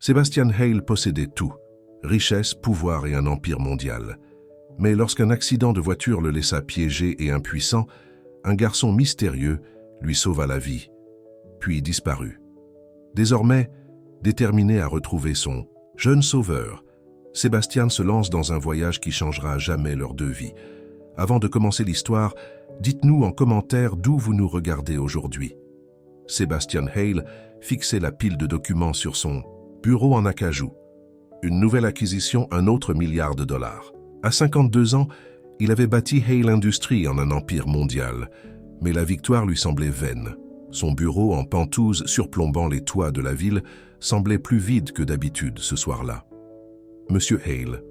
Sebastian Hale possédait tout, richesse, pouvoir et un empire mondial. Mais lorsqu'un accident de voiture le laissa piégé et impuissant, un garçon mystérieux lui sauva la vie, puis disparut. Désormais, déterminé à retrouver son jeune sauveur, Sebastian se lance dans un voyage qui changera à jamais leurs deux vies. Avant de commencer l'histoire, dites-nous en commentaire d'où vous nous regardez aujourd'hui. Sebastian Hale fixait la pile de documents sur son bureau en acajou. Une nouvelle acquisition, un autre $1 milliard. À 52 ans, il avait bâti Hale Industries en un empire mondial, mais la victoire lui semblait vaine. Son bureau en pentouze surplombant les toits de la ville semblait plus vide que d'habitude ce soir-là. « Monsieur Hale,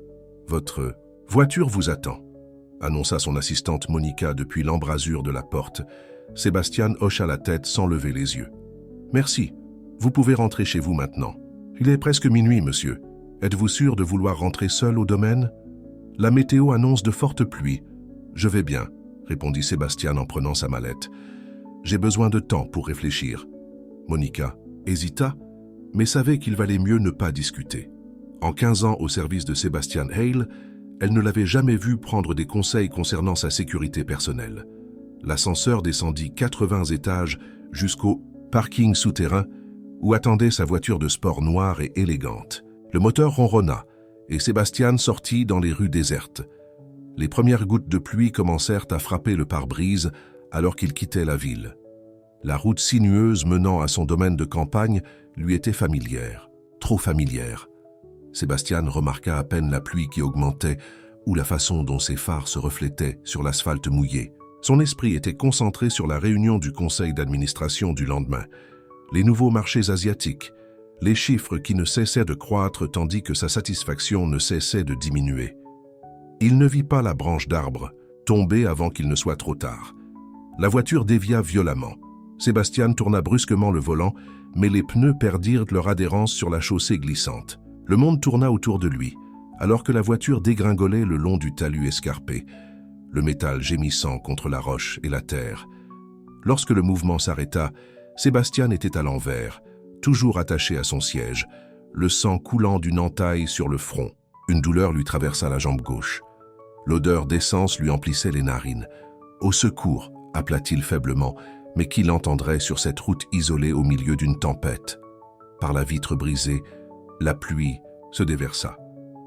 votre voiture vous attend », annonça son assistante Monica depuis l'embrasure de la porte. Sebastian hocha la tête sans lever les yeux. « Merci, vous pouvez rentrer chez vous maintenant. Il est presque minuit, monsieur. Êtes-vous sûr de vouloir rentrer seul au domaine ? La météo annonce de fortes pluies. Je vais bien, répondit Sebastian en prenant sa mallette. J'ai besoin de temps pour réfléchir. Monica hésita, mais savait qu'il valait mieux ne pas discuter. En 15 ans au service de Sebastian Hale, elle ne l'avait jamais vu prendre des conseils concernant sa sécurité personnelle. L'ascenseur descendit 80 étages jusqu'au parking souterrain où attendait sa voiture de sport noire et élégante. Le moteur ronronna et Sebastian sortit dans les rues désertes. Les premières gouttes de pluie commencèrent à frapper le pare-brise alors qu'il quittait la ville. La route sinueuse menant à son domaine de campagne lui était familière, trop familière. Sebastian remarqua à peine la pluie qui augmentait ou la façon dont ses phares se reflétaient sur l'asphalte mouillé. Son esprit était concentré sur la réunion du conseil d'administration du lendemain, les nouveaux marchés asiatiques, les chiffres qui ne cessaient de croître tandis que sa satisfaction ne cessait de diminuer. Il ne vit pas la branche d'arbre tomber avant qu'il ne soit trop tard. La voiture dévia violemment. Sebastian tourna brusquement le volant, mais les pneus perdirent leur adhérence sur la chaussée glissante. Le monde tourna autour de lui, alors que la voiture dégringolait le long du talus escarpé, le métal gémissant contre la roche et la terre. Lorsque le mouvement s'arrêta, Sebastian était à l'envers, toujours attaché à son siège, le sang coulant d'une entaille sur le front. Une douleur lui traversa la jambe gauche. L'odeur d'essence lui emplissait les narines. « Au secours !» appela-t-il faiblement, mais qui l'entendrait sur cette route isolée au milieu d'une tempête. Par la vitre brisée, la pluie se déversa.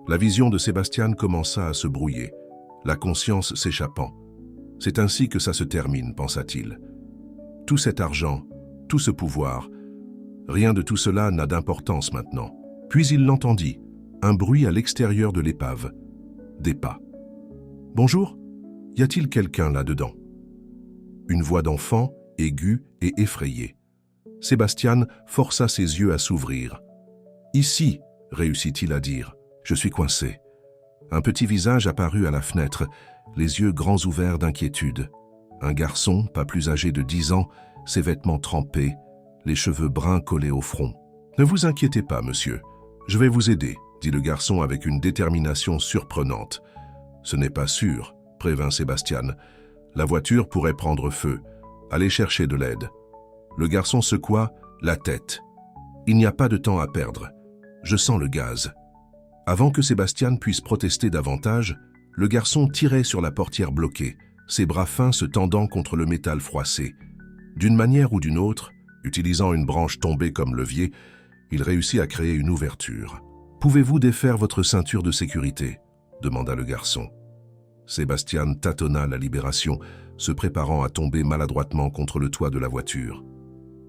La vision de Sebastian commença à se brouiller, la conscience s'échappant. « C'est ainsi que ça se termine », pensa-t-il. Tout cet argent, tout ce pouvoir, rien de tout cela n'a d'importance maintenant. Puis il l'entendit, un bruit à l'extérieur de l'épave. Des pas. « Bonjour, y a-t-il quelqu'un là-dedans » Une voix d'enfant, aiguë et effrayée. Sebastian força ses yeux à s'ouvrir. « Ici » réussit-il à dire. « Je suis coincé. » Un petit visage apparut à la fenêtre, les yeux grands ouverts d'inquiétude. Un garçon, pas plus âgé de 10 ans, ses vêtements trempés, les cheveux bruns collés au front. « Ne vous inquiétez pas, monsieur. Je vais vous aider, » dit le garçon avec une détermination surprenante. « Ce n'est pas sûr, » prévint Sebastian. « La voiture pourrait prendre feu. Allez chercher de l'aide. » Le garçon secoua la tête. « Il n'y a pas de temps à perdre. Je sens le gaz. » Avant que Sebastian puisse protester davantage, le garçon tirait sur la portière bloquée, ses bras fins se tendant contre le métal froissé. D'une manière ou d'une autre, utilisant une branche tombée comme levier, il réussit à créer une ouverture. « Pouvez-vous défaire votre ceinture de sécurité ?» demanda le garçon. Sebastian tâtonna la libération, se préparant à tomber maladroitement contre le toit de la voiture.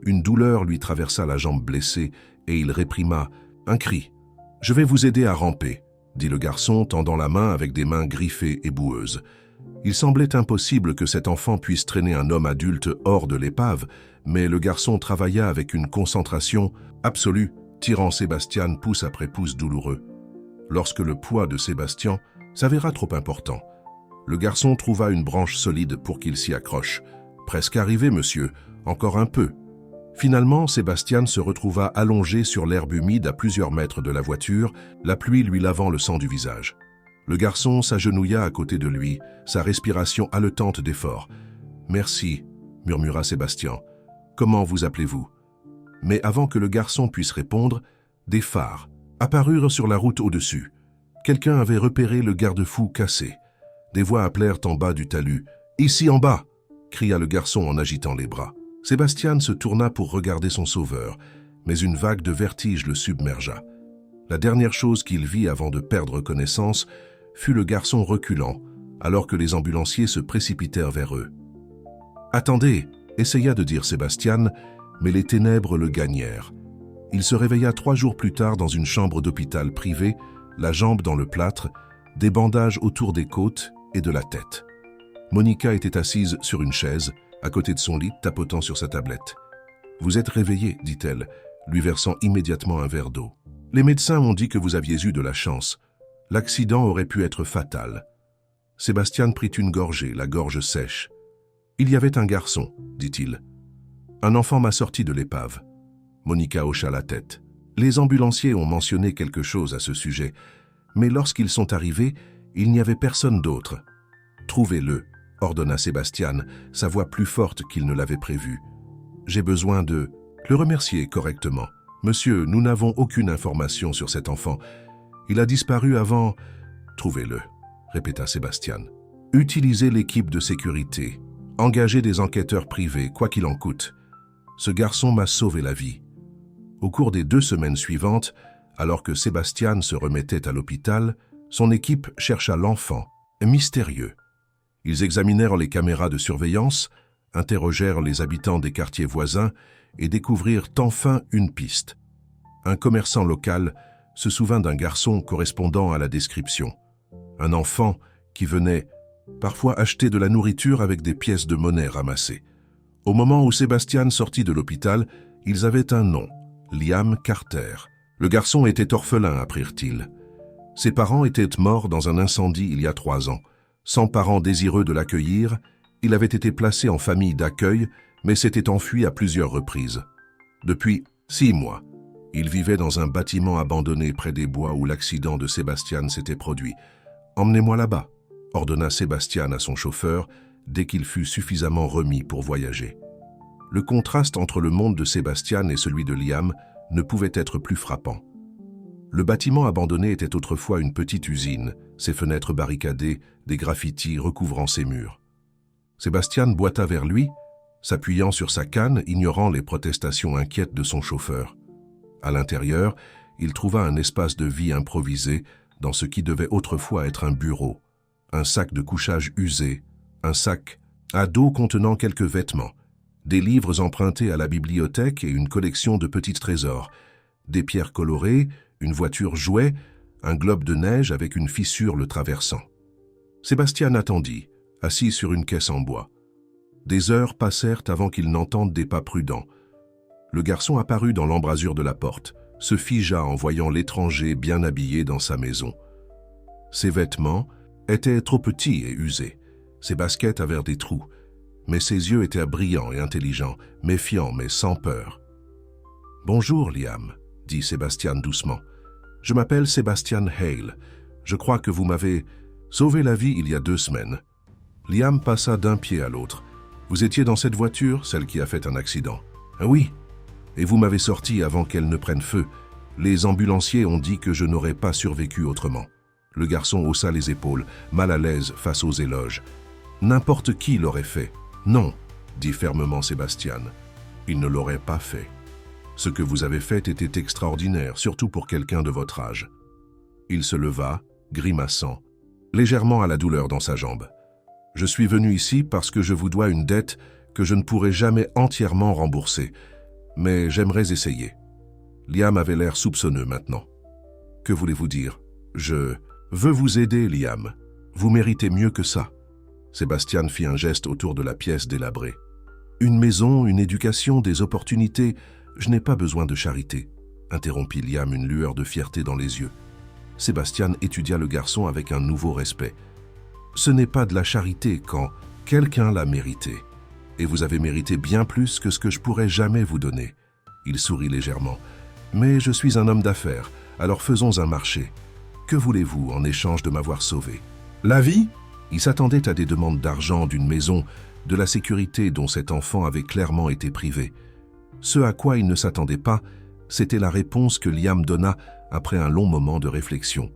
Une douleur lui traversa la jambe blessée et il réprima un cri. « Je vais vous aider à ramper », dit le garçon, tendant la main avec des mains griffées et boueuses. Il semblait impossible que cet enfant puisse traîner un homme adulte hors de l'épave, mais le garçon travailla avec une concentration absolue, tirant Sebastian pouce après pouce douloureux. Lorsque le poids de Sébastien s'avéra trop important, le garçon trouva une branche solide pour qu'il s'y accroche. « Presque arrivé, monsieur, encore un peu. » Finalement, Sebastian se retrouva allongé sur l'herbe humide à plusieurs mètres de la voiture, la pluie lui lavant le sang du visage. Le garçon s'agenouilla à côté de lui, sa respiration haletante d'effort. « Merci, » murmura Sébastien. « Comment vous appelez-vous » Mais avant que le garçon puisse répondre, Des phares apparurent sur la route au-dessus. Quelqu'un avait repéré le garde-fou cassé. Des voix appelèrent en bas du talus. « Ici en bas !» cria le garçon en agitant les bras. Sébastien se tourna pour regarder son sauveur, mais une vague de vertige le submergea. La dernière chose qu'il vit avant de perdre connaissance fut le garçon reculant, alors que les ambulanciers se précipitèrent vers eux. « Attendez !» essaya de dire Sébastien, mais les ténèbres le gagnèrent. Il se réveilla 3 jours plus tard dans une chambre d'hôpital privée, la jambe dans le plâtre, des bandages autour des côtes et de la tête. Monica était assise sur une chaise, à côté de son lit, tapotant sur sa tablette. « Vous êtes réveillé, dit-elle, lui versant immédiatement un verre d'eau. « Les médecins m'ont dit que vous aviez eu de la chance. L'accident aurait pu être fatal. » Sébastien prit une gorgée, la gorge sèche. « Il y avait un garçon, dit-il. Un enfant m'a sorti de l'épave. » Monica hocha la tête. Les ambulanciers ont mentionné quelque chose à ce sujet, mais lorsqu'ils sont arrivés, il n'y avait personne d'autre. « Trouvez-le, » ordonna Sébastien, sa voix plus forte qu'il ne l'avait prévu. « J'ai besoin de le remercier correctement. Monsieur, nous n'avons aucune information sur cet enfant. Il a disparu avant... » « Trouvez-le, » répéta Sébastien. « Utilisez l'équipe de sécurité. Engagez des enquêteurs privés, quoi qu'il en coûte. Ce garçon m'a sauvé la vie. » Au cours des 2 semaines suivantes, alors que Sébastien se remettait à l'hôpital, son équipe chercha l'enfant, mystérieux. Ils examinèrent les caméras de surveillance, interrogèrent les habitants des quartiers voisins et découvrirent enfin une piste. Un commerçant local se souvint d'un garçon correspondant à la description. Un enfant qui venait parfois acheter de la nourriture avec des pièces de monnaie ramassées. Au moment où Sébastien sortit de l'hôpital, ils avaient un nom, Liam Carter. Le garçon était orphelin, apprirent-ils. Ses parents étaient morts dans un incendie il y a 3 ans. Sans parents désireux de l'accueillir, il avait été placé en famille d'accueil, mais s'était enfui à plusieurs reprises. Depuis 6 mois, il vivait dans un bâtiment abandonné près des bois où l'accident de Sébastien s'était produit. « Emmenez-moi là-bas », ordonna Sébastien à son chauffeur dès qu'il fut suffisamment remis pour voyager. Le contraste entre le monde de Sébastien et celui de Liam ne pouvait être plus frappant. Le bâtiment abandonné était autrefois une petite usine, ses fenêtres barricadées, des graffitis recouvrant ses murs. Sébastien boita vers lui, s'appuyant sur sa canne, ignorant les protestations inquiètes de son chauffeur. À l'intérieur, il trouva un espace de vie improvisé dans ce qui devait autrefois être un bureau, un sac de couchage usé, un sac à dos contenant quelques vêtements, des livres empruntés à la bibliothèque et une collection de petits trésors, des pierres colorées, une voiture jouet, un globe de neige avec une fissure le traversant. Sébastien attendit, assis sur une caisse en bois. Des heures passèrent avant qu'il n'entende des pas prudents. Le garçon apparut dans l'embrasure de la porte, se figea en voyant l'étranger bien habillé dans sa maison. Ses vêtements étaient trop petits et usés. Ses baskets avaient des trous, mais ses yeux étaient brillants et intelligents, méfiants mais sans peur. « Bonjour, Liam, » dit Sébastien doucement. « Je m'appelle Sébastien Hale. Je crois que vous m'avez sauvé la vie il y a 2 semaines. » Liam passa d'un pied à l'autre. « Vous étiez dans cette voiture, celle qui a fait un accident. »« Ah oui, et vous m'avez sorti avant qu'elle ne prenne feu. Les ambulanciers ont dit que je n'aurais pas survécu autrement. » Le garçon haussa les épaules, mal à l'aise face aux éloges. « N'importe qui l'aurait fait. »« Non, » dit fermement Sébastien. « Il ne l'aurait pas fait. Ce que vous avez fait était extraordinaire, surtout pour quelqu'un de votre âge. » Il se leva, grimaçant, légèrement à la douleur dans sa jambe. « Je suis venu ici parce que je vous dois une dette que je ne pourrai jamais entièrement rembourser, mais j'aimerais essayer. » Liam avait l'air soupçonneux maintenant. « Que voulez-vous dire ? Je veux vous aider, Liam. Vous méritez mieux que ça. » Sébastien fit un geste autour de la pièce délabrée. « Une maison, une éducation, des opportunités, je n'ai pas besoin de charité, » interrompit Liam, une lueur de fierté dans les yeux. Sébastien étudia le garçon avec un nouveau respect. « Ce n'est pas de la charité quand quelqu'un l'a mérité. Et vous avez mérité bien plus que ce que je pourrais jamais vous donner. » Il sourit légèrement. « Mais je suis un homme d'affaires, alors faisons un marché. Que voulez-vous en échange de m'avoir sauvé ? » La vie ? Il s'attendait à des demandes d'argent, d'une maison, de la sécurité dont cet enfant avait clairement été privé. Ce à quoi il ne s'attendait pas, C'était la réponse que Liam donna après un long moment de réflexion.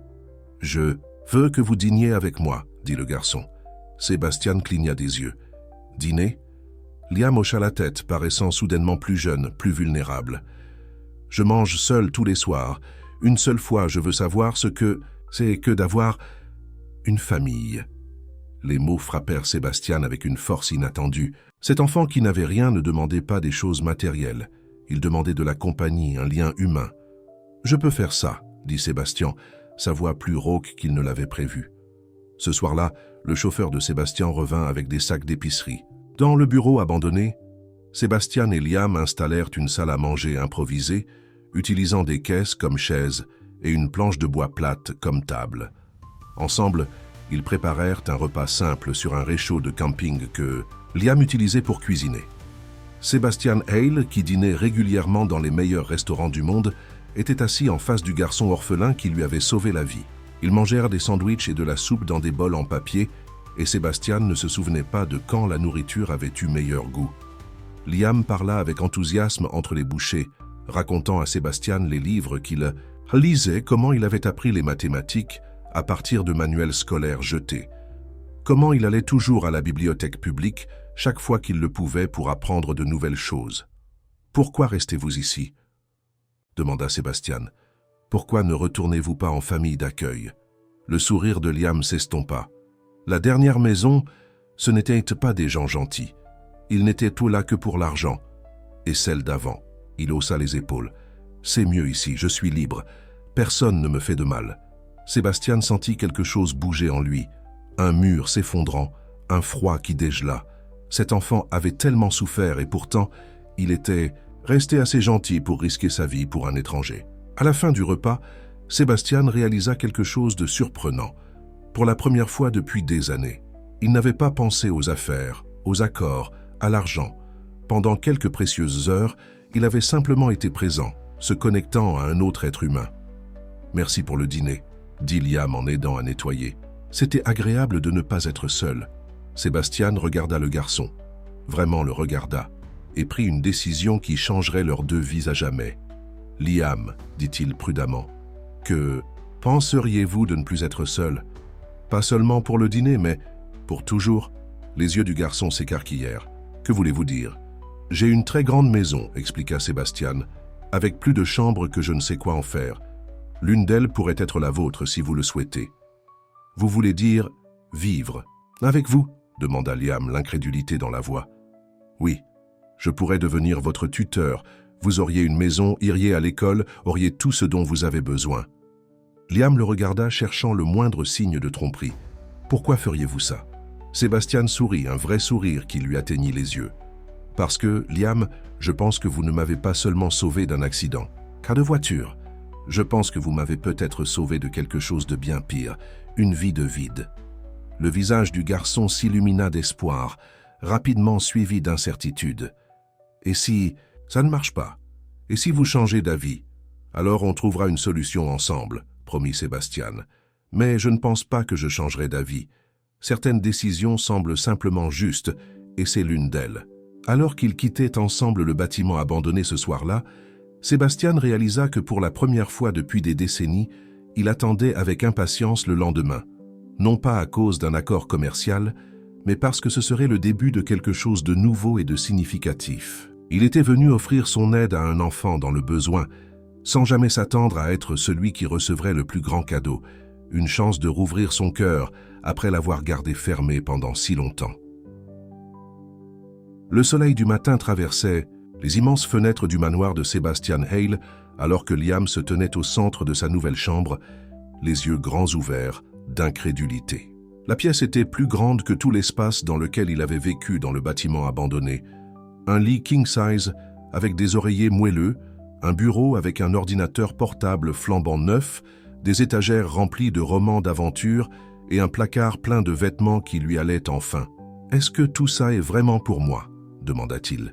« Je veux que vous dîniez avec moi, » dit le garçon. Sébastien cligna des yeux. « Dîner ?» Liam hocha la tête, paraissant soudainement plus jeune, plus vulnérable. « Je mange seul tous les soirs. Une seule fois, je veux savoir ce que c'est que d'avoir une famille. » Les mots frappèrent Sébastien avec une force inattendue. Cet enfant qui n'avait rien ne demandait pas des choses matérielles. Il demandait de la compagnie, un lien humain. « Je peux faire ça, » dit Sébastien, sa voix plus rauque qu'il ne l'avait prévu. Ce soir-là, le chauffeur de Sébastien revint avec des sacs d'épicerie. Dans le bureau abandonné, Sébastien et Liam installèrent une salle à manger improvisée, utilisant des caisses comme chaises et une planche de bois plate comme table. Ensemble, ils préparèrent un repas simple sur un réchaud de camping que Liam utilisait pour cuisiner. Sébastien Hale, qui dînait régulièrement dans les meilleurs restaurants du monde, était assis en face du garçon orphelin qui lui avait sauvé la vie. Ils mangèrent des sandwichs et de la soupe dans des bols en papier, et Sébastien ne se souvenait pas de quand la nourriture avait eu meilleur goût. Liam parla avec enthousiasme entre les bouchées, racontant à Sébastien les livres qu'il lisait, comment il avait appris les mathématiques à partir de manuels scolaires jetés, comment il allait toujours à la bibliothèque publique chaque fois qu'il le pouvait pour apprendre de nouvelles choses. « Pourquoi restez-vous ici ?» demanda Sébastien. « Pourquoi ne retournez-vous pas en famille d'accueil ?» Le sourire de Liam s'estompa. La dernière maison, ce n'était pas des gens gentils. Ils n'étaient tout là que pour l'argent. Et celle d'avant. Il haussa les épaules. « C'est mieux ici, je suis libre. Personne ne me fait de mal. » Sébastien sentit quelque chose bouger en lui. Un mur s'effondrant, un froid qui dégela. Cet enfant avait tellement souffert et pourtant, il était resté assez gentil pour risquer sa vie pour un étranger. À la fin du repas, Sébastien réalisa quelque chose de surprenant. Pour la première fois depuis des années, il n'avait pas pensé aux affaires, aux accords, à l'argent. Pendant quelques précieuses heures, il avait simplement été présent, se connectant à un autre être humain. « Merci pour le dîner », dit Liam en aidant à nettoyer. C'était agréable de ne pas être seul. Sébastien regarda le garçon, vraiment le regarda, et prit une décision qui changerait leurs deux vies à jamais. « Liam, dit-il prudemment, que penseriez-vous de ne plus être seul? Pas seulement pour le dîner, mais pour toujours ?» Les yeux du garçon s'écarquillèrent. « Que voulez-vous dire ?»« J'ai une très grande maison, » expliqua Sébastien, « avec plus de chambres que je ne sais quoi en faire. L'une d'elles pourrait être la vôtre si vous le souhaitez. »« Vous voulez dire vivre avec vous ?» demanda Liam, l'incrédulité dans la voix. « Oui, je pourrais devenir votre tuteur. Vous auriez une maison, iriez à l'école, auriez tout ce dont vous avez besoin. » Liam le regarda, cherchant le moindre signe de tromperie. « Pourquoi feriez-vous ça ?» Sébastien sourit, un vrai sourire qui lui atteignit les yeux. « Parce que, Liam, je pense que vous ne m'avez pas seulement sauvé d'un accident, cas de voiture. Je pense que vous m'avez peut-être sauvé de quelque chose de bien pire, une vie de vide. » Le visage du garçon s'illumina d'espoir, rapidement suivi d'incertitude. « Et si ça ne marche pas? Et si vous changez d'avis? Alors on trouvera une solution ensemble, » promit Sébastien. « Mais je ne pense pas que je changerai d'avis. Certaines décisions semblent simplement justes, et c'est l'une d'elles. » Alors qu'ils quittaient ensemble le bâtiment abandonné ce soir-là, Sébastien réalisa que pour la première fois depuis des décennies, il attendait avec impatience le lendemain. Non pas à cause d'un accord commercial, mais parce que ce serait le début de quelque chose de nouveau et de significatif. Il était venu offrir son aide à un enfant dans le besoin, sans jamais s'attendre à être celui qui recevrait le plus grand cadeau, une chance de rouvrir son cœur après l'avoir gardé fermé pendant si longtemps. Le soleil du matin traversait les immenses fenêtres du manoir de Sébastien Hale alors que Liam se tenait au centre de sa nouvelle chambre, les yeux grands ouverts d'incrédulité. La pièce était plus grande que tout l'espace dans lequel il avait vécu dans le bâtiment abandonné. Un lit king-size avec des oreillers moelleux, un bureau avec un ordinateur portable flambant neuf, des étagères remplies de romans d'aventure et un placard plein de vêtements qui lui allaient enfin. « Est-ce que tout ça est vraiment pour moi ?» demanda-t-il,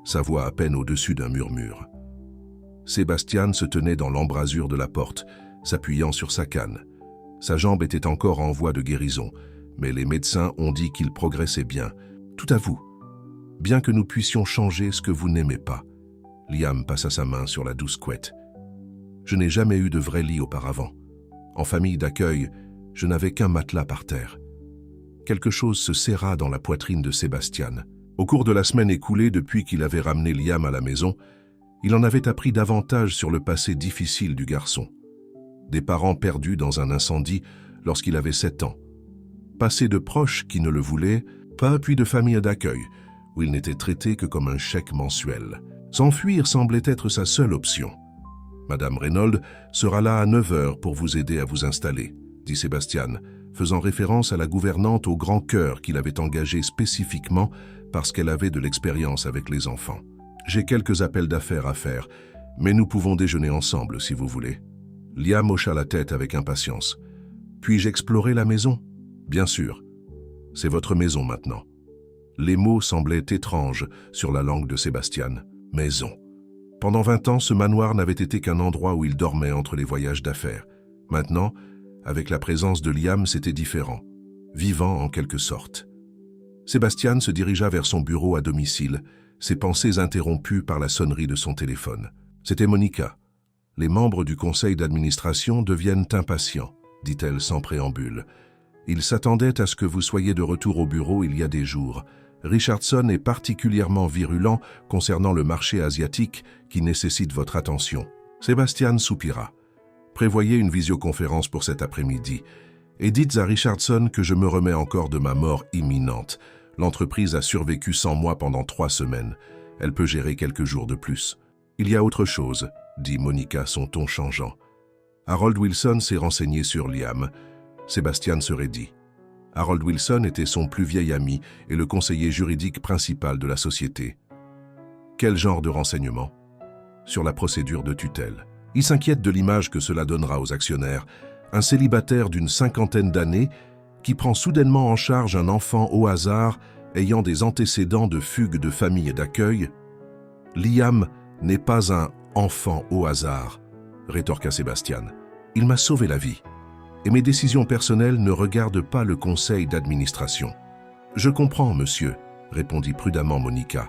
sa voix à peine au-dessus d'un murmure. Sébastien se tenait dans l'embrasure de la porte, s'appuyant sur sa canne. Sa jambe était encore en voie de guérison, mais les médecins ont dit qu'il progressait bien. « Tout à vous. Bien que nous puissions changer ce que vous n'aimez pas. Liam passa sa main sur la douce couette. Je n'ai jamais eu de vrai lit auparavant. En famille d'accueil, je n'avais qu'un matelas par terre. Quelque chose se serra dans la poitrine de Sébastien. Au cours de la semaine écoulée depuis qu'il avait ramené Liam à la maison, il en avait appris davantage sur le passé difficile du garçon. Des parents perdus dans un incendie lorsqu'il avait 7 ans. Passé de proches qui ne le voulaient, pas puis de famille d'accueil, où il n'était traité que comme un chèque mensuel. S'enfuir semblait être sa seule option. Madame Reynolds sera là à 9 heures pour vous aider à vous installer, dit Sébastien, faisant référence à la gouvernante au grand cœur qu'il avait engagée spécifiquement parce qu'elle avait de l'expérience avec les enfants. J'ai quelques appels d'affaires à faire, mais nous pouvons déjeuner ensemble si vous voulez. Liam hocha la tête avec impatience. Puis-je explorer la maison? Bien sûr. C'est votre maison maintenant. Les mots semblaient étranges sur la langue de Sébastien. Maison. Pendant 20 ans, ce manoir n'avait été qu'un endroit où il dormait entre les voyages d'affaires. Maintenant, avec la présence de Liam, c'était différent. Vivant en quelque sorte. Sébastien se dirigea vers son bureau à domicile, ses pensées interrompues par la sonnerie de son téléphone. C'était Monica. Les membres du conseil d'administration deviennent impatients, dit-elle sans préambule. Ils s'attendaient à ce que vous soyez de retour au bureau il y a des jours. Richardson est particulièrement virulent concernant le marché asiatique qui nécessite votre attention. Sébastien soupira. Prévoyez une visioconférence pour cet après-midi et dites à Richardson que je me remets encore de ma mort imminente. L'entreprise a survécu sans moi pendant 3 semaines. Elle peut gérer quelques jours de plus. Il y a autre chose, dit Monica, son ton changeant. Harold Wilson s'est renseigné sur Liam. Sébastien se raidit. Harold Wilson était son plus vieil ami et le conseiller juridique principal de la société. Quel genre de renseignements? Sur la procédure de tutelle. Il s'inquiète de l'image que cela donnera aux actionnaires. Un célibataire d'une 50aine d'années qui prend soudainement en charge un enfant au hasard ayant des antécédents de fugue de famille et d'accueil. Liam n'est pas un enfant au hasard, rétorqua Sébastien. Il m'a sauvé la vie. Et mes décisions personnelles ne regardent pas le conseil d'administration. Je comprends, monsieur, répondit prudemment Monica.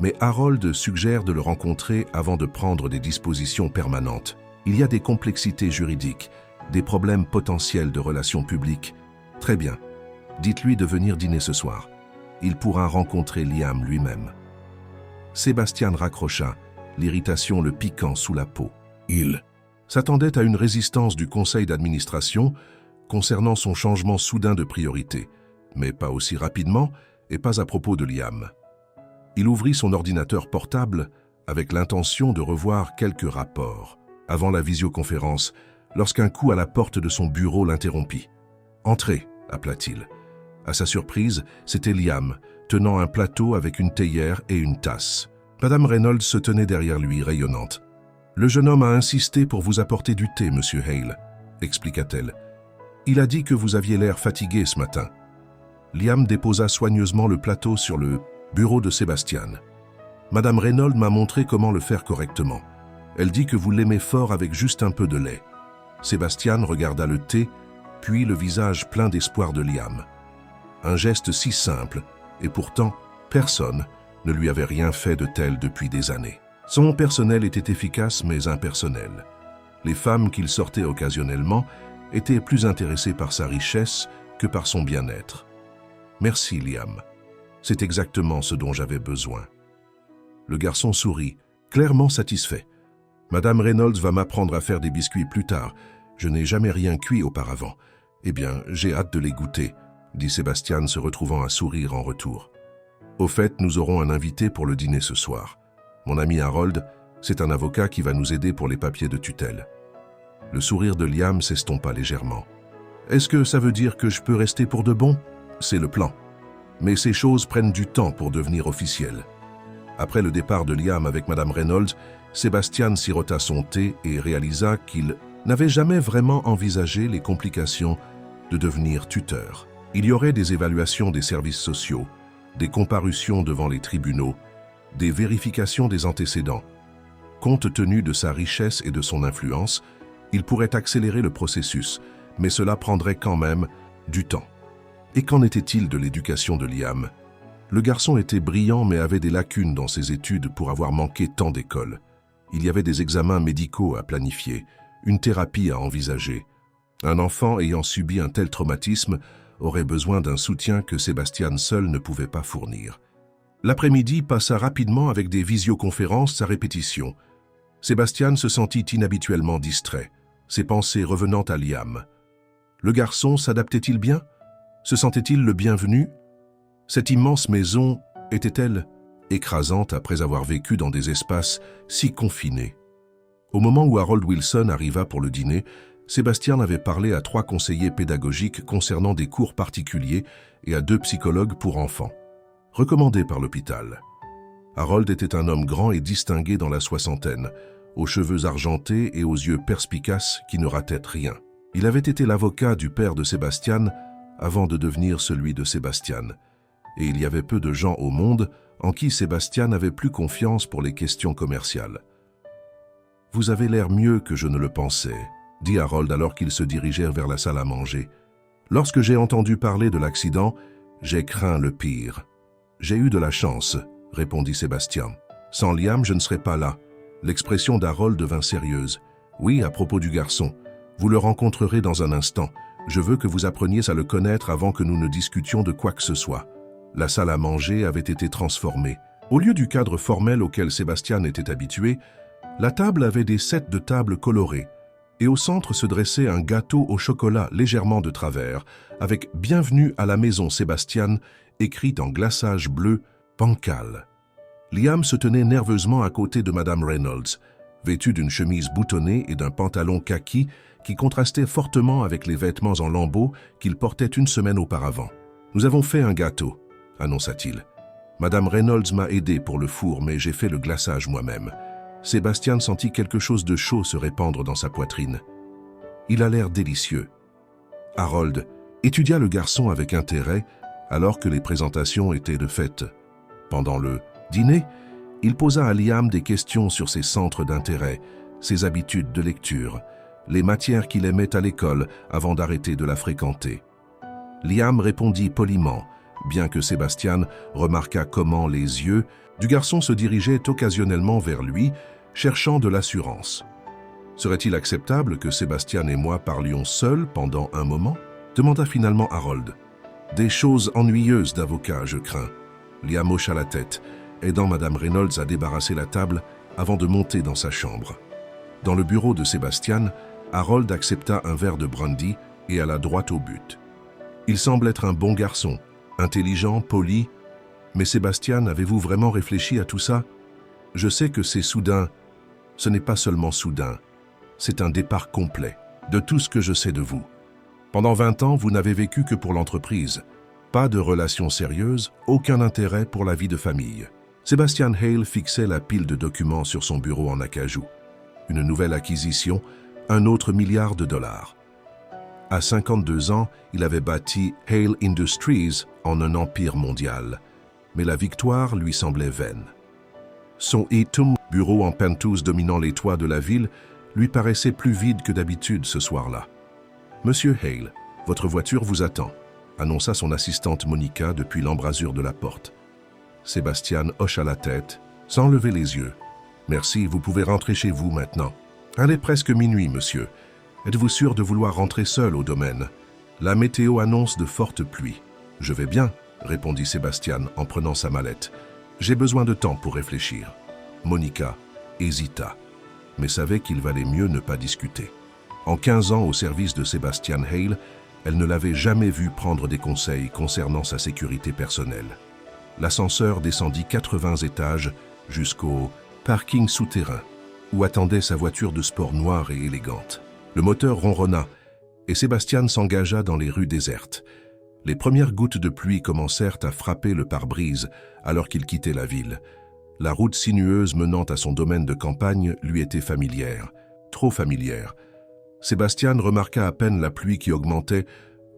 Mais Harold suggère de le rencontrer avant de prendre des dispositions permanentes. Il y a des complexités juridiques, des problèmes potentiels de relations publiques. Très bien. Dites-lui de venir dîner ce soir. Il pourra rencontrer Liam lui-même. Sébastien raccrocha, l'irritation le piquant sous la peau. Il s'attendait à une résistance du conseil d'administration concernant son changement soudain de priorité, mais pas aussi rapidement et pas à propos de Liam. Il ouvrit son ordinateur portable avec l'intention de revoir quelques rapports avant la visioconférence lorsqu'un coup à la porte de son bureau l'interrompit. « Entrez », appela-t-il. À sa surprise, c'était Liam, tenant un plateau avec une théière et une tasse. Madame Reynolds se tenait derrière lui, rayonnante. « Le jeune homme a insisté pour vous apporter du thé, monsieur Hale, » expliqua-t-elle. « Il a dit que vous aviez l'air fatigué ce matin. » Liam déposa soigneusement le plateau sur le bureau de Sébastien. « Madame Reynolds m'a montré comment le faire correctement. Elle dit que vous l'aimez fort avec juste un peu de lait. » Sébastien regarda le thé, puis le visage plein d'espoir de Liam. Un geste si simple, et pourtant, personne ne lui avait rien fait de tel depuis des années. Son personnel était efficace mais impersonnel. Les femmes qu'il sortait occasionnellement étaient plus intéressées par sa richesse que par son bien-être. « Merci, Liam. C'est exactement ce dont j'avais besoin. » Le garçon sourit, clairement satisfait. « Madame Reynolds va m'apprendre à faire des biscuits plus tard. Je n'ai jamais rien cuit auparavant. Eh bien, j'ai hâte de les goûter, » dit Sébastien se retrouvant à sourire en retour. « Au fait, nous aurons un invité pour le dîner ce soir. Mon ami Harold, c'est un avocat qui va nous aider pour les papiers de tutelle. » Le sourire de Liam s'estompa légèrement. « Est-ce que ça veut dire que je peux rester pour de bon? C'est le plan. Mais ces choses prennent du temps pour devenir officielles. » Après le départ de Liam avec Madame Reynolds, Sébastien sirota son thé et réalisa qu'il n'avait jamais vraiment envisagé les complications de devenir tuteur. Il y aurait des évaluations des services sociaux, des comparutions devant les tribunaux, des vérifications des antécédents. Compte tenu de sa richesse et de son influence, il pourrait accélérer le processus, mais cela prendrait quand même du temps. Et qu'en était-il de l'éducation de Liam? Le garçon était brillant mais avait des lacunes dans ses études pour avoir manqué tant d'école. Il y avait des examens médicaux à planifier, une thérapie à envisager. Un enfant ayant subi un tel traumatisme aurait besoin d'un soutien que Sébastien seul ne pouvait pas fournir. L'après-midi passa rapidement avec des visioconférences à répétition. Sébastien se sentit inhabituellement distrait, ses pensées revenant à Liam. Le garçon s'adaptait-il bien? Se sentait-il le bienvenu? Cette immense maison était-elle écrasante après avoir vécu dans des espaces si confinés? Au moment où Harold Wilson arriva pour le dîner, Sébastien avait parlé à 3 conseillers pédagogiques concernant des cours particuliers et à 2 psychologues pour enfants, recommandés par l'hôpital. Harold était un homme grand et distingué dans la soixantaine, aux cheveux argentés et aux yeux perspicaces qui ne rataient rien. Il avait été l'avocat du père de Sébastien avant de devenir celui de Sébastien, et il y avait peu de gens au monde en qui Sébastien avait plus confiance pour les questions commerciales. « Vous avez l'air mieux que je ne le pensais », dit Harold alors qu'ils se dirigèrent vers la salle à manger. « Lorsque j'ai entendu parler de l'accident, j'ai craint le pire. »« J'ai eu de la chance », répondit Sébastien. « Sans Liam, je ne serais pas là. » L'expression d'Harold devint sérieuse. « Oui, à propos du garçon. Vous le rencontrerez dans un instant. Je veux que vous appreniez à le connaître avant que nous ne discutions de quoi que ce soit. » La salle à manger avait été transformée. Au lieu du cadre formel auquel Sébastien était habitué, la table avait des sets de tables colorées, et au centre se dressait un gâteau au chocolat légèrement de travers, avec « Bienvenue à la maison Sébastien » écrit en glaçage bleu « Pancal ». Liam se tenait nerveusement à côté de Madame Reynolds, vêtue d'une chemise boutonnée et d'un pantalon kaki qui contrastait fortement avec les vêtements en lambeaux qu'il portait une semaine auparavant. « Nous avons fait un gâteau », annonça-t-il. « Madame Reynolds m'a aidé pour le four, mais j'ai fait le glaçage moi-même. » Sébastien sentit quelque chose de chaud se répandre dans sa poitrine. Il a l'air délicieux. Harold étudia le garçon avec intérêt alors que les présentations étaient de fait. Pendant le dîner, il posa à Liam des questions sur ses centres d'intérêt, ses habitudes de lecture, les matières qu'il aimait à l'école avant d'arrêter de la fréquenter. Liam répondit poliment, bien que Sébastien remarqua comment les yeux du garçon se dirigeaient occasionnellement vers lui, cherchant de l'assurance. Serait-il acceptable que Sébastien et moi parlions seuls pendant un moment? Demanda finalement Harold. Des choses ennuyeuses d'avocat, je crains. Liam hocha la tête, aidant Madame Reynolds à débarrasser la table avant de monter dans sa chambre. Dans le bureau de Sébastien, Harold accepta un verre de brandy et alla droit au but. Il semble être un bon garçon, intelligent, poli. Mais Sébastien, avez-vous vraiment réfléchi à tout ça? Je sais que c'est soudain. Ce n'est pas seulement soudain. C'est un départ complet de tout ce que je sais de vous. Pendant 20 ans, vous n'avez vécu que pour l'entreprise. Pas de relations sérieuses, aucun intérêt pour la vie de famille. Sébastien Hale fixait la pile de documents sur son bureau en acajou. Une nouvelle acquisition, un autre $1 milliard. À 52 ans, il avait bâti Hale Industries en un empire mondial. Mais la victoire lui semblait vaine. Son Etum, bureau en penthouse dominant les toits de la ville, lui paraissait plus vide que d'habitude ce soir-là. « Monsieur Hale, votre voiture vous attend », annonça son assistante Monica depuis l'embrasure de la porte. Sébastien hocha la tête, sans lever les yeux. « Merci, vous pouvez rentrer chez vous maintenant. »« Il est presque minuit, monsieur. Êtes-vous sûr de vouloir rentrer seul au domaine? La météo annonce de fortes pluies. »« Je vais bien, » répondit Sébastien en prenant sa mallette. « J'ai besoin de temps pour réfléchir. » Monica hésita, mais savait qu'il valait mieux ne pas discuter. En 15 ans au service de Sébastien Hale, elle ne l'avait jamais vu prendre des conseils concernant sa sécurité personnelle. L'ascenseur descendit 80 étages jusqu'au parking souterrain, où attendait sa voiture de sport noire et élégante. Le moteur ronronna, et Sébastien s'engagea dans les rues désertes. Les premières gouttes de pluie commencèrent à frapper le pare-brise alors qu'il quittait la ville. La route sinueuse menant à son domaine de campagne lui était familière, trop familière. Sébastien remarqua à peine la pluie qui augmentait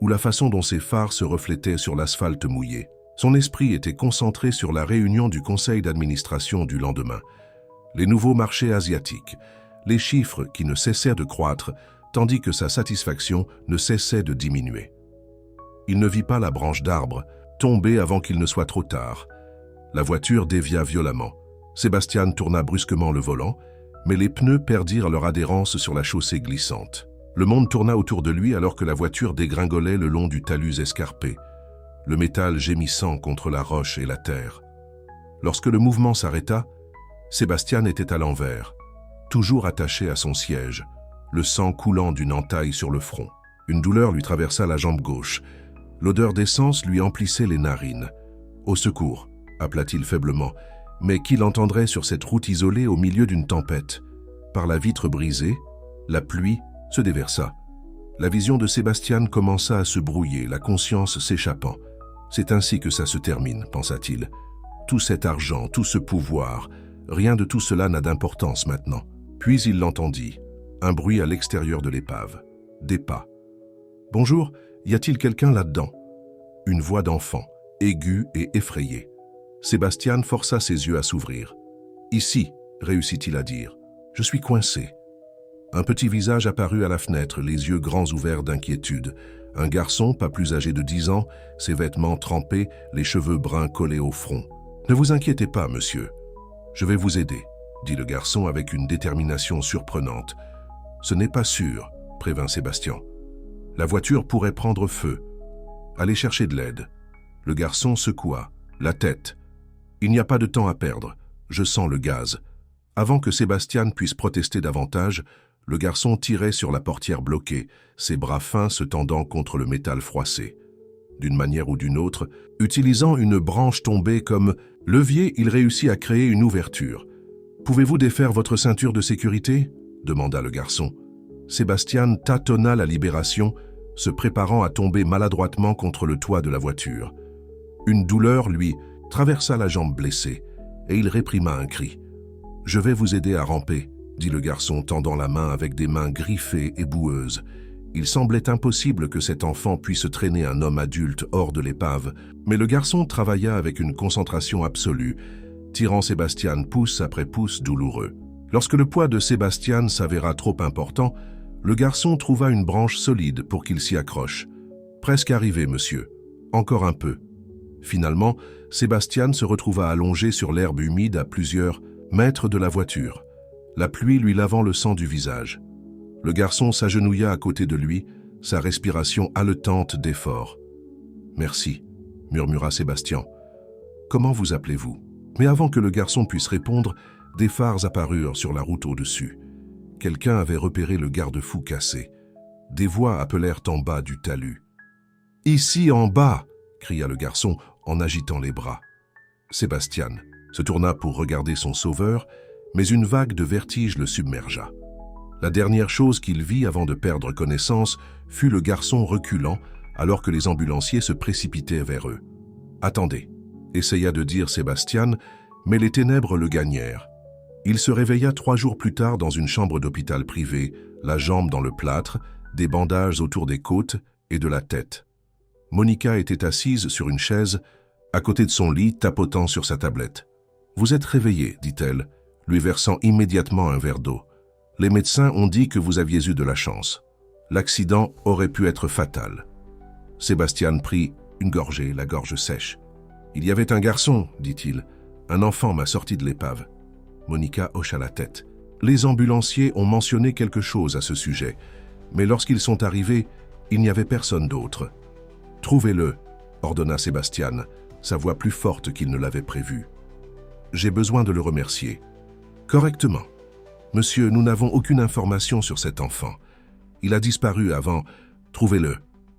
ou la façon dont ses phares se reflétaient sur l'asphalte mouillé. Son esprit était concentré sur la réunion du conseil d'administration du lendemain. Les nouveaux marchés asiatiques, les chiffres qui ne cessèrent de croître, tandis que sa satisfaction ne cessait de diminuer. Il ne vit pas la branche d'arbre, tomber avant qu'il ne soit trop tard. La voiture dévia violemment. Sébastien tourna brusquement le volant, mais les pneus perdirent leur adhérence sur la chaussée glissante. Le monde tourna autour de lui alors que la voiture dégringolait le long du talus escarpé, le métal gémissant contre la roche et la terre. Lorsque le mouvement s'arrêta, Sébastien était à l'envers, toujours attaché à son siège, le sang coulant d'une entaille sur le front. Une douleur lui traversa la jambe gauche. L'odeur d'essence lui emplissait les narines. « Au secours !» appela-t-il faiblement. Mais qui l'entendrait sur cette route isolée au milieu d'une tempête? Par la vitre brisée, la pluie se déversa. La vision de Sébastien commença à se brouiller, la conscience s'échappant. « C'est ainsi que ça se termine », pensa-t-il. « Tout cet argent, tout ce pouvoir, rien de tout cela n'a d'importance maintenant. » Puis il l'entendit, un bruit à l'extérieur de l'épave. Des pas. « Bonjour, y a-t-il quelqu'un là-dedans » Une voix d'enfant, aiguë et effrayée. Sébastien força ses yeux à s'ouvrir. « Ici », réussit-il à dire. « Je suis coincé. » Un petit visage apparut à la fenêtre, les yeux grands ouverts d'inquiétude. Un garçon, pas plus âgé de 10 ans, ses vêtements trempés, les cheveux bruns collés au front. « Ne vous inquiétez pas, monsieur. Je vais vous aider, » dit le garçon avec une détermination surprenante. « Ce n'est pas sûr, » prévint Sébastien. « La voiture pourrait prendre feu. Allez chercher de l'aide. » Le garçon secoua la tête. « Il n'y a pas de temps à perdre. Je sens le gaz. » Avant que Sébastien puisse protester davantage, le garçon tirait sur la portière bloquée, ses bras fins se tendant contre le métal froissé. D'une manière ou d'une autre, utilisant une branche tombée comme levier, il réussit à créer une ouverture. « Pouvez-vous défaire votre ceinture de sécurité ?» demanda le garçon. Sébastien tâtonna la libération, se préparant à tomber maladroitement contre le toit de la voiture. Une douleur, lui, traversa la jambe blessée, et il réprima un cri. « Je vais vous aider à ramper », dit le garçon tendant la main avec des mains griffées et boueuses. Il semblait impossible que cet enfant puisse traîner un homme adulte hors de l'épave, mais le garçon travailla avec une concentration absolue, tirant Sébastien pouce après pouce douloureux. Lorsque le poids de Sébastien s'avéra trop important, le garçon trouva une branche solide pour qu'il s'y accroche. « Presque arrivé, monsieur. Encore un peu. » Finalement, Sébastien se retrouva allongé sur l'herbe humide à plusieurs mètres de la voiture, la pluie lui lavant le sang du visage. Le garçon s'agenouilla à côté de lui, sa respiration haletante d'effort. « Merci », murmura Sébastien. « Comment vous appelez-vous » Mais avant que le garçon puisse répondre, des phares apparurent sur la route au-dessus. Quelqu'un avait repéré le garde-fou cassé. Des voix appelèrent en bas du talus. « Ici en bas !» cria le garçon en agitant les bras. Sébastien se tourna pour regarder son sauveur, mais une vague de vertige le submergea. La dernière chose qu'il vit avant de perdre connaissance fut le garçon reculant alors que les ambulanciers se précipitaient vers eux. « Attendez !» essaya de dire Sébastien, mais les ténèbres le gagnèrent. Il se réveilla 3 jours plus tard dans une chambre d'hôpital privé, la jambe dans le plâtre, des bandages autour des côtes et de la tête. Monica était assise sur une chaise, à côté de son lit, tapotant sur sa tablette. « Vous êtes réveillé, dit-elle, lui versant immédiatement un verre d'eau. « Les médecins ont dit que vous aviez eu de la chance. L'accident aurait pu être fatal. » Sébastien prit une gorgée, la gorge sèche. « Il y avait un garçon, dit-il. Un enfant m'a sorti de l'épave. » Monica hocha la tête. Les ambulanciers ont mentionné quelque chose à ce sujet, mais lorsqu'ils sont arrivés, il n'y avait personne d'autre. « Trouvez-le, » ordonna Sébastien, sa voix plus forte qu'il ne l'avait prévu. « J'ai besoin de le remercier. »« Correctement. Monsieur, nous n'avons aucune information sur cet enfant. Il a disparu avant. Trouvez-le, »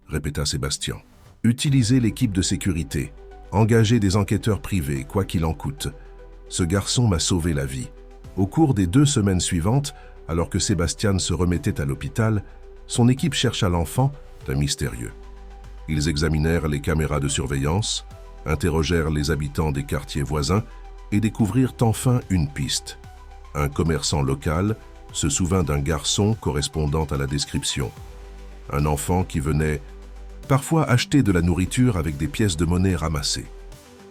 répéta Sébastien. « Utilisez l'équipe de sécurité. Engagez des enquêteurs privés, quoi qu'il en coûte. Ce garçon m'a sauvé la vie. » Au cours des 2 semaines suivantes, alors que Sébastien se remettait à l'hôpital, son équipe chercha l'enfant d'un mystérieux. Ils examinèrent les caméras de surveillance, interrogèrent les habitants des quartiers voisins et découvrirent enfin une piste. Un commerçant local se souvint d'un garçon correspondant à la description. Un enfant qui venait parfois acheter de la nourriture avec des pièces de monnaie ramassées.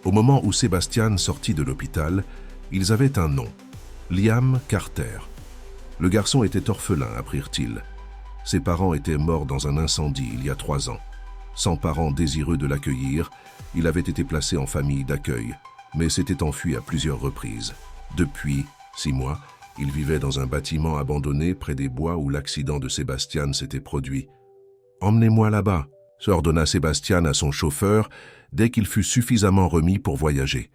Au moment où Sébastien sortit de l'hôpital, ils avaient un nom, Liam Carter. Le garçon était orphelin, apprirent-ils. Ses parents étaient morts dans un incendie il y a 3 ans. Sans parents désireux de l'accueillir, il avait été placé en famille d'accueil, mais s'était enfui à plusieurs reprises. Depuis 6 mois, il vivait dans un bâtiment abandonné près des bois où l'accident de Sébastien s'était produit. « Emmenez-moi là-bas », ordonna Sébastien à son chauffeur dès qu'il fut suffisamment remis pour voyager.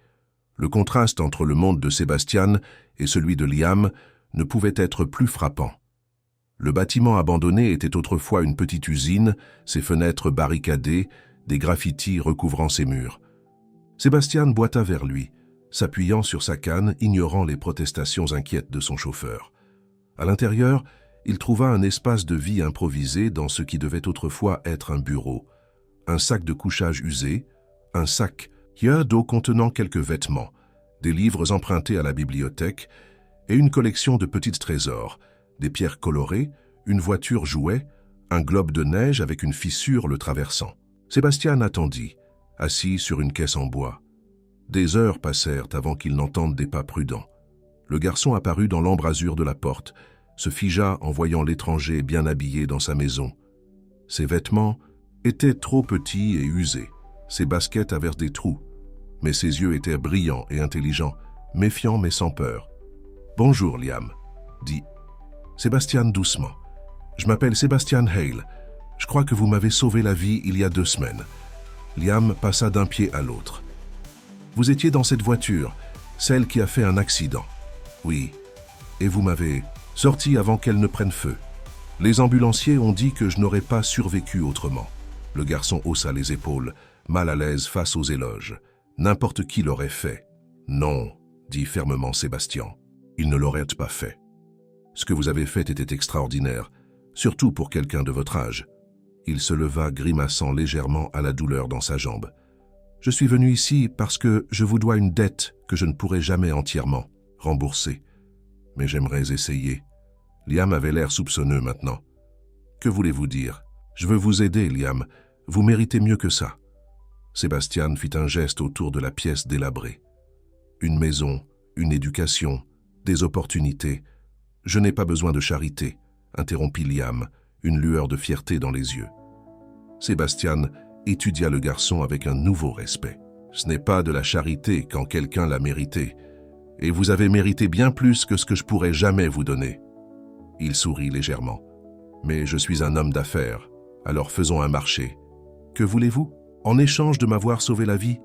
Le contraste entre le monde de Sébastien et celui de Liam ne pouvait être plus frappant. Le bâtiment abandonné était autrefois une petite usine, ses fenêtres barricadées, des graffitis recouvrant ses murs. Sébastien boita vers lui, s'appuyant sur sa canne, ignorant les protestations inquiètes de son chauffeur. À l'intérieur, il trouva un espace de vie improvisé dans ce qui devait autrefois être un bureau. Un sac de couchage usé, un sac d'eau contenant quelques vêtements, des livres empruntés à la bibliothèque et une collection de petits trésors, des pierres colorées, une voiture jouet, un globe de neige avec une fissure le traversant. Sébastien attendit, assis sur une caisse en bois. Des heures passèrent avant qu'il n'entende des pas prudents. Le garçon apparut dans l'embrasure de la porte, se figea en voyant l'étranger bien habillé dans sa maison. Ses vêtements étaient trop petits et usés. Ses baskets avaient des trous, mais ses yeux étaient brillants et intelligents, méfiants mais sans peur. « Bonjour, Liam, » dit Sébastien doucement. « Je m'appelle Sébastien Hale. Je crois que vous m'avez sauvé la vie il y a 2 semaines. » Liam passa d'un pied à l'autre. « Vous étiez dans cette voiture, celle qui a fait un accident. »« Oui. Et vous m'avez sorti avant qu'elle ne prenne feu. Les ambulanciers ont dit que je n'aurais pas survécu autrement. » Le garçon haussa les épaules, mal à l'aise face aux éloges. N'importe qui l'aurait fait. « Non, » dit fermement Sébastien. « Il ne l'aurait pas fait. Ce que vous avez fait était extraordinaire, surtout pour quelqu'un de votre âge. » Il se leva, grimaçant légèrement à la douleur dans sa jambe. « Je suis venu ici parce que je vous dois une dette que je ne pourrai jamais entièrement rembourser. Mais j'aimerais essayer. » Liam avait l'air soupçonneux maintenant. « Que voulez-vous dire ? Je veux vous aider, Liam. Vous méritez mieux que ça. » Sébastien fit un geste autour de la pièce délabrée. « Une maison, une éducation, des opportunités. Je n'ai pas besoin de charité, » interrompit Liam, une lueur de fierté dans les yeux. Sébastien étudia le garçon avec un nouveau respect. « Ce n'est pas de la charité quand quelqu'un l'a mérité, et vous avez mérité bien plus que ce que je pourrais jamais vous donner. » Il sourit légèrement. « Mais je suis un homme d'affaires, alors faisons un marché. Que voulez-vous ? En échange de m'avoir sauvé la vie ?»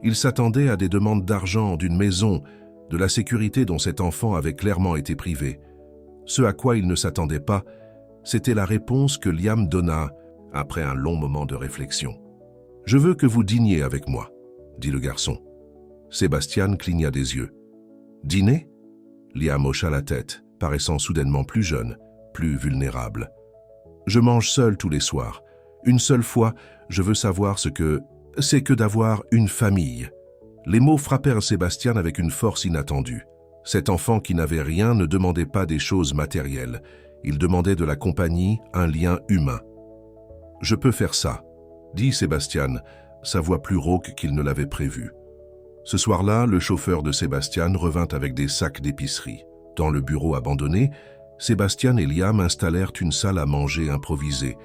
Il s'attendait à des demandes d'argent, d'une maison, de la sécurité dont cet enfant avait clairement été privé. Ce à quoi il ne s'attendait pas, c'était la réponse que Liam donna après un long moment de réflexion. « Je veux que vous dîniez avec moi, » dit le garçon. Sébastien cligna des yeux. « Dîner ?» Liam hocha la tête, paraissant soudainement plus jeune, plus vulnérable. « Je mange seul tous les soirs. Une seule fois, je veux savoir ce que c'est que d'avoir une famille. » Les mots frappèrent Sébastien avec une force inattendue. Cet enfant qui n'avait rien ne demandait pas des choses matérielles. Il demandait de la compagnie, un lien humain. « Je peux faire ça, » dit Sébastien, sa voix plus rauque qu'il ne l'avait prévu. Ce soir-là, le chauffeur de Sébastien revint avec des sacs d'épicerie. Dans le bureau abandonné, Sébastien et Liam installèrent une salle à manger improvisée,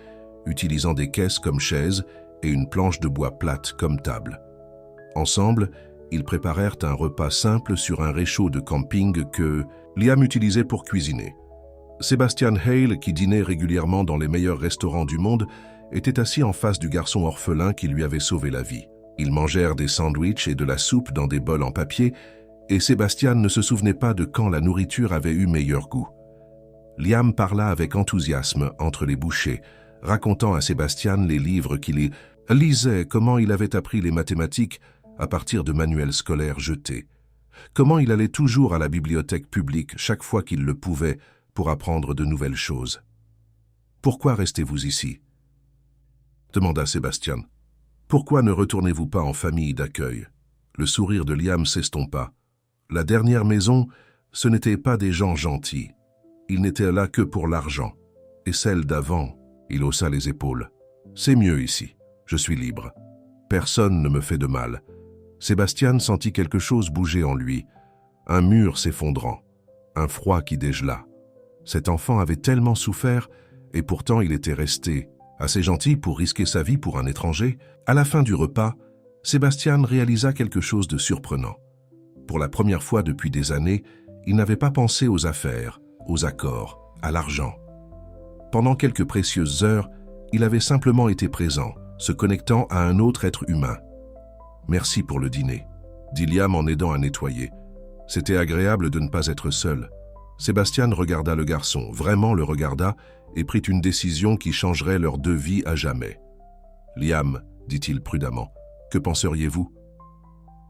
utilisant des caisses comme chaises et une planche de bois plate comme table. Ensemble, ils préparèrent un repas simple sur un réchaud de camping que Liam utilisait pour cuisiner. Sébastien Hale, qui dînait régulièrement dans les meilleurs restaurants du monde, était assis en face du garçon orphelin qui lui avait sauvé la vie. Ils mangèrent des sandwichs et de la soupe dans des bols en papier, et Sébastien ne se souvenait pas de quand la nourriture avait eu meilleur goût. Liam parla avec enthousiasme entre les bouchées, racontant à Sébastien les livres qu'il lisait, comment il avait appris les mathématiques à partir de manuels scolaires jetés, comment il allait toujours à la bibliothèque publique chaque fois qu'il le pouvait pour apprendre de nouvelles choses. « Pourquoi restez-vous ici ?» demanda Sébastien. « Pourquoi ne retournez-vous pas en famille d'accueil ?» Le sourire de Liam s'estompa. La dernière maison, ce n'étaient pas des gens gentils. Ils n'étaient là que pour l'argent. Et celle d'avant, il haussa les épaules. « C'est mieux ici. Je suis libre. Personne ne me fait de mal. » Sébastien sentit quelque chose bouger en lui, un mur s'effondrant, un froid qui dégela. Cet enfant avait tellement souffert, et pourtant il était resté, Assez gentil pour risquer sa vie pour un étranger, à la fin du repas, Sébastien réalisa quelque chose de surprenant. Pour la première fois depuis des années, il n'avait pas pensé aux affaires, aux accords, à l'argent. Pendant quelques précieuses heures, il avait simplement été présent, se connectant à un autre être humain. « Merci pour le dîner », dit Liam en aidant à nettoyer. C'était agréable de ne pas être seul. Sébastien regarda le garçon, vraiment le regarda, et prit une décision qui changerait leurs deux vies à jamais. « Liam, dit-il prudemment, que penseriez-vous?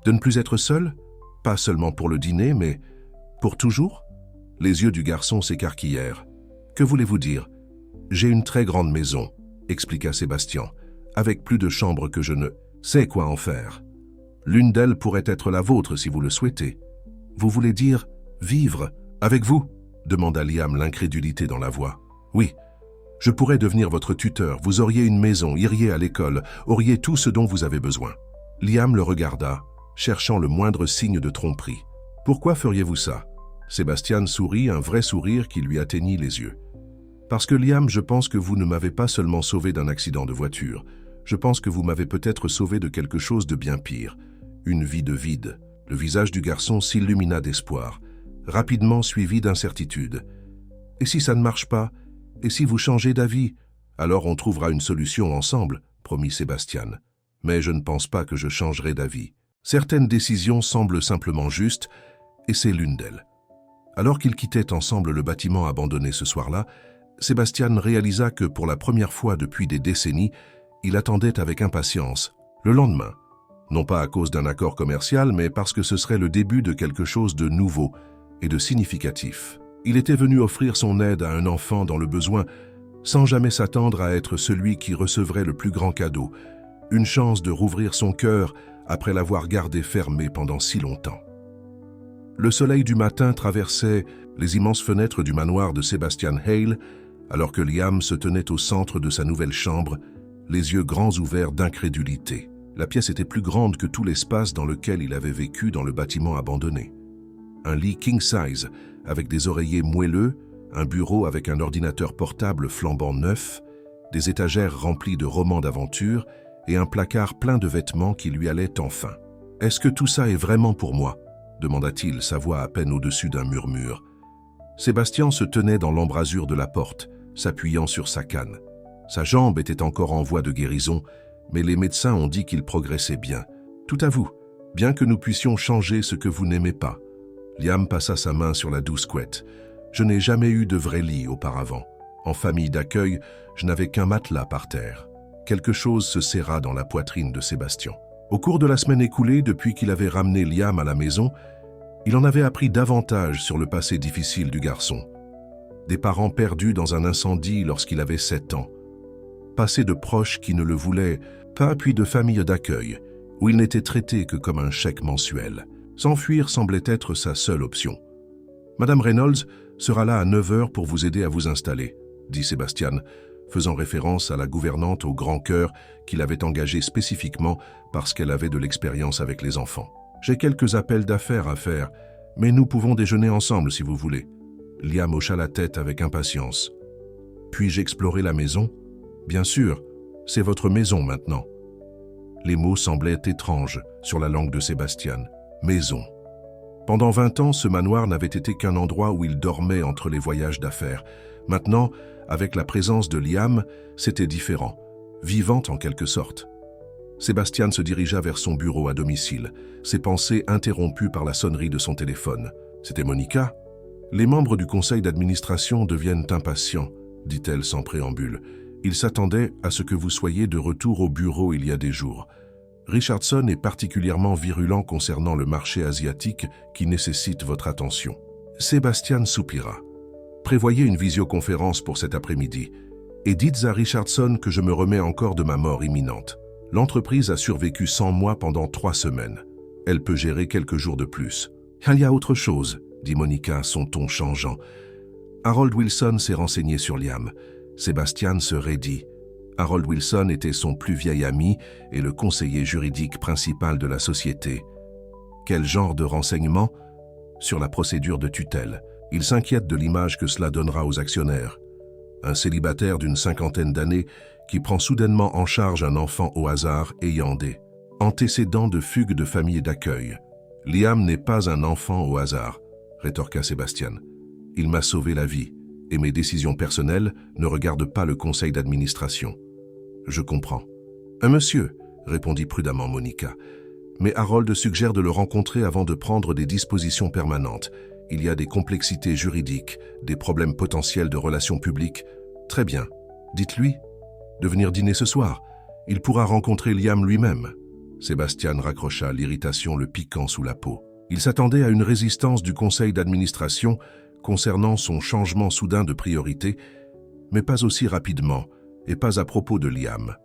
De ne plus être seul? Pas seulement pour le dîner, mais pour toujours ?» Les yeux du garçon s'écarquillèrent. « Que voulez-vous dire? J'ai une très grande maison, expliqua Sébastien, avec plus de chambres que je ne sais quoi en faire. L'une d'elles pourrait être la vôtre si vous le souhaitez. Vous voulez dire vivre avec vous? Demanda Liam, l'incrédulité dans la voix. Oui, je pourrais devenir votre tuteur, vous auriez une maison, iriez à l'école, auriez tout ce dont vous avez besoin. Liam le regarda, cherchant le moindre signe de tromperie. Pourquoi feriez-vous ça? Sébastien sourit, un vrai sourire qui lui atteignit les yeux. Parce que Liam, je pense que vous ne m'avez pas seulement sauvé d'un accident de voiture, je pense que vous m'avez peut-être sauvé de quelque chose de bien pire, une vie de vide. Le visage du garçon s'illumina d'espoir, rapidement suivi d'incertitude. Et si ça ne marche pas? Et si vous changez d'avis? Alors on trouvera une solution ensemble, promit Sébastien. Mais je ne pense pas que je changerai d'avis. Certaines décisions semblent simplement justes, et c'est l'une d'elles. Alors qu'ils quittaient ensemble le bâtiment abandonné ce soir-là, Sébastien réalisa que pour la première fois depuis des décennies, il attendait avec impatience le lendemain. Non pas à cause d'un accord commercial, mais parce que ce serait le début de quelque chose de nouveau et de significatif. Il était venu offrir son aide à un enfant dans le besoin, sans jamais s'attendre à être celui qui recevrait le plus grand cadeau, une chance de rouvrir son cœur après l'avoir gardé fermé pendant si longtemps. Le soleil du matin traversait les immenses fenêtres du manoir de Sébastien Hale, alors que Liam se tenait au centre de sa nouvelle chambre, les yeux grands ouverts d'incrédulité. La pièce était plus grande que tout l'espace dans lequel il avait vécu dans le bâtiment abandonné. Un lit king size, avec des oreillers moelleux, un bureau avec un ordinateur portable flambant neuf, des étagères remplies de romans d'aventure et un placard plein de vêtements qui lui allaient enfin. « Est-ce que tout ça est vraiment pour moi ?» demanda-t-il, sa voix à peine au-dessus d'un murmure. Sébastien se tenait dans l'embrasure de la porte, s'appuyant sur sa canne. Sa jambe était encore en voie de guérison, mais les médecins ont dit qu'il progressait bien. Tout à vous, bien que nous puissions changer ce que vous n'aimez pas. Liam passa sa main sur la douce couette. Je n'ai jamais eu de vrai lit auparavant. En famille d'accueil, je n'avais qu'un matelas par terre. Quelque chose se serra dans la poitrine de Sébastien. Au cours de la semaine écoulée, depuis qu'il avait ramené Liam à la maison, il en avait appris davantage sur le passé difficile du garçon. Des parents perdus dans un incendie lorsqu'il avait 7 ans. Passé de proches qui ne le voulaient pas, puis de familles d'accueil, où il n'était traité que comme un chèque mensuel. S'enfuir semblait être sa seule option. « Madame Reynolds sera là à 9 heures pour vous aider à vous installer », dit Sébastien, faisant référence à la gouvernante au grand cœur qu'il avait engagée spécifiquement parce qu'elle avait de l'expérience avec les enfants. « J'ai quelques appels d'affaires à faire, mais nous pouvons déjeuner ensemble si vous voulez. » Liam hocha la tête avec impatience. « Puis-je explorer la maison? » « Bien sûr, c'est votre maison maintenant. » Les mots semblaient étranges sur la langue de Sébastien. Maison. Pendant 20 ans, ce manoir n'avait été qu'un endroit où il dormait entre les voyages d'affaires. Maintenant, avec la présence de Liam, c'était différent, vivant en quelque sorte. Sébastien se dirigea vers son bureau à domicile, ses pensées interrompues par la sonnerie de son téléphone. C'était Monica. « Les membres du conseil d'administration deviennent impatients, » dit-elle sans préambule. « Ils s'attendaient à ce que vous soyez de retour au bureau il y a des jours. Richardson est particulièrement virulent concernant le marché asiatique qui nécessite votre attention. » Sébastien soupira. « Prévoyez une visioconférence pour cet après-midi et dites à Richardson que je me remets encore de ma mort imminente. L'entreprise a survécu sans moi pendant 3 semaines. Elle peut gérer quelques jours de plus. »« Il y a autre chose, » dit Monica, son ton changeant. Harold Wilson s'est renseigné sur Liam. Sébastien se raidit. Harold Wilson était son plus vieil ami et le conseiller juridique principal de la société. Quel genre de renseignements? Sur la procédure de tutelle. Il s'inquiète de l'image que cela donnera aux actionnaires. un célibataire d'une cinquantaine d'années qui prend soudainement en charge un enfant au hasard ayant des antécédents de fugue de famille d'accueil. Liam n'est pas un enfant au hasard, rétorqua Sébastien. Il m'a sauvé la vie, et mes décisions personnelles ne regardent pas le conseil d'administration. Je comprends. Un monsieur, répondit prudemment Monica. Mais Harold suggère de le rencontrer avant de prendre des dispositions permanentes. Il y a des complexités juridiques, des problèmes potentiels de relations publiques. Très bien. Dites-lui de venir dîner ce soir. Il pourra rencontrer Liam lui-même. Sébastien raccrocha, l'irritation le piquant sous la peau. Il s'attendait à une résistance du conseil d'administration concernant son changement soudain de priorité, mais pas aussi rapidement et pas à propos de Liam.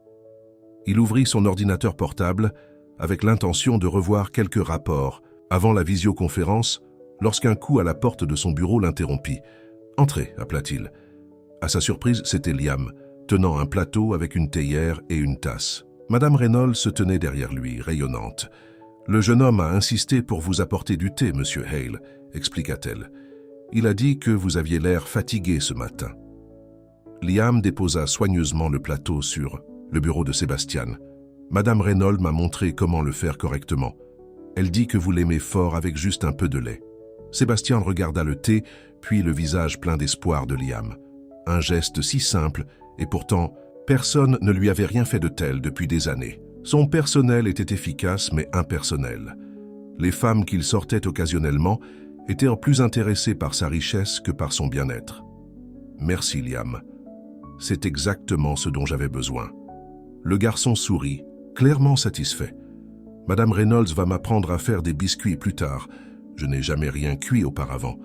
Il ouvrit son ordinateur portable avec l'intention de revoir quelques rapports avant la visioconférence lorsqu'un coup à la porte de son bureau l'interrompit. « Entrez » appela-t-il. À sa surprise, c'était Liam, tenant un plateau avec une théière et une tasse. Madame Reynolds se tenait derrière lui, rayonnante. « Le jeune homme a insisté pour vous apporter du thé, monsieur Hale, » expliqua-t-elle. « Il a dit que vous aviez l'air fatigué ce matin. » Liam déposa soigneusement le plateau sur le bureau de Sébastien. « Madame Reynolds m'a montré comment le faire correctement. Elle dit que vous l'aimez fort avec juste un peu de lait. » Sébastien regarda le thé, puis le visage plein d'espoir de Liam. Un geste si simple, et pourtant, personne ne lui avait rien fait de tel depuis des années. Son personnel était efficace mais impersonnel. Les femmes qu'il sortait occasionnellement étaient plus intéressées par sa richesse que par son bien-être. « Merci, Liam. C'est exactement ce dont j'avais besoin. » Le garçon sourit, clairement satisfait. « Madame Reynolds va m'apprendre à faire des biscuits plus tard. Je n'ai jamais rien cuit auparavant.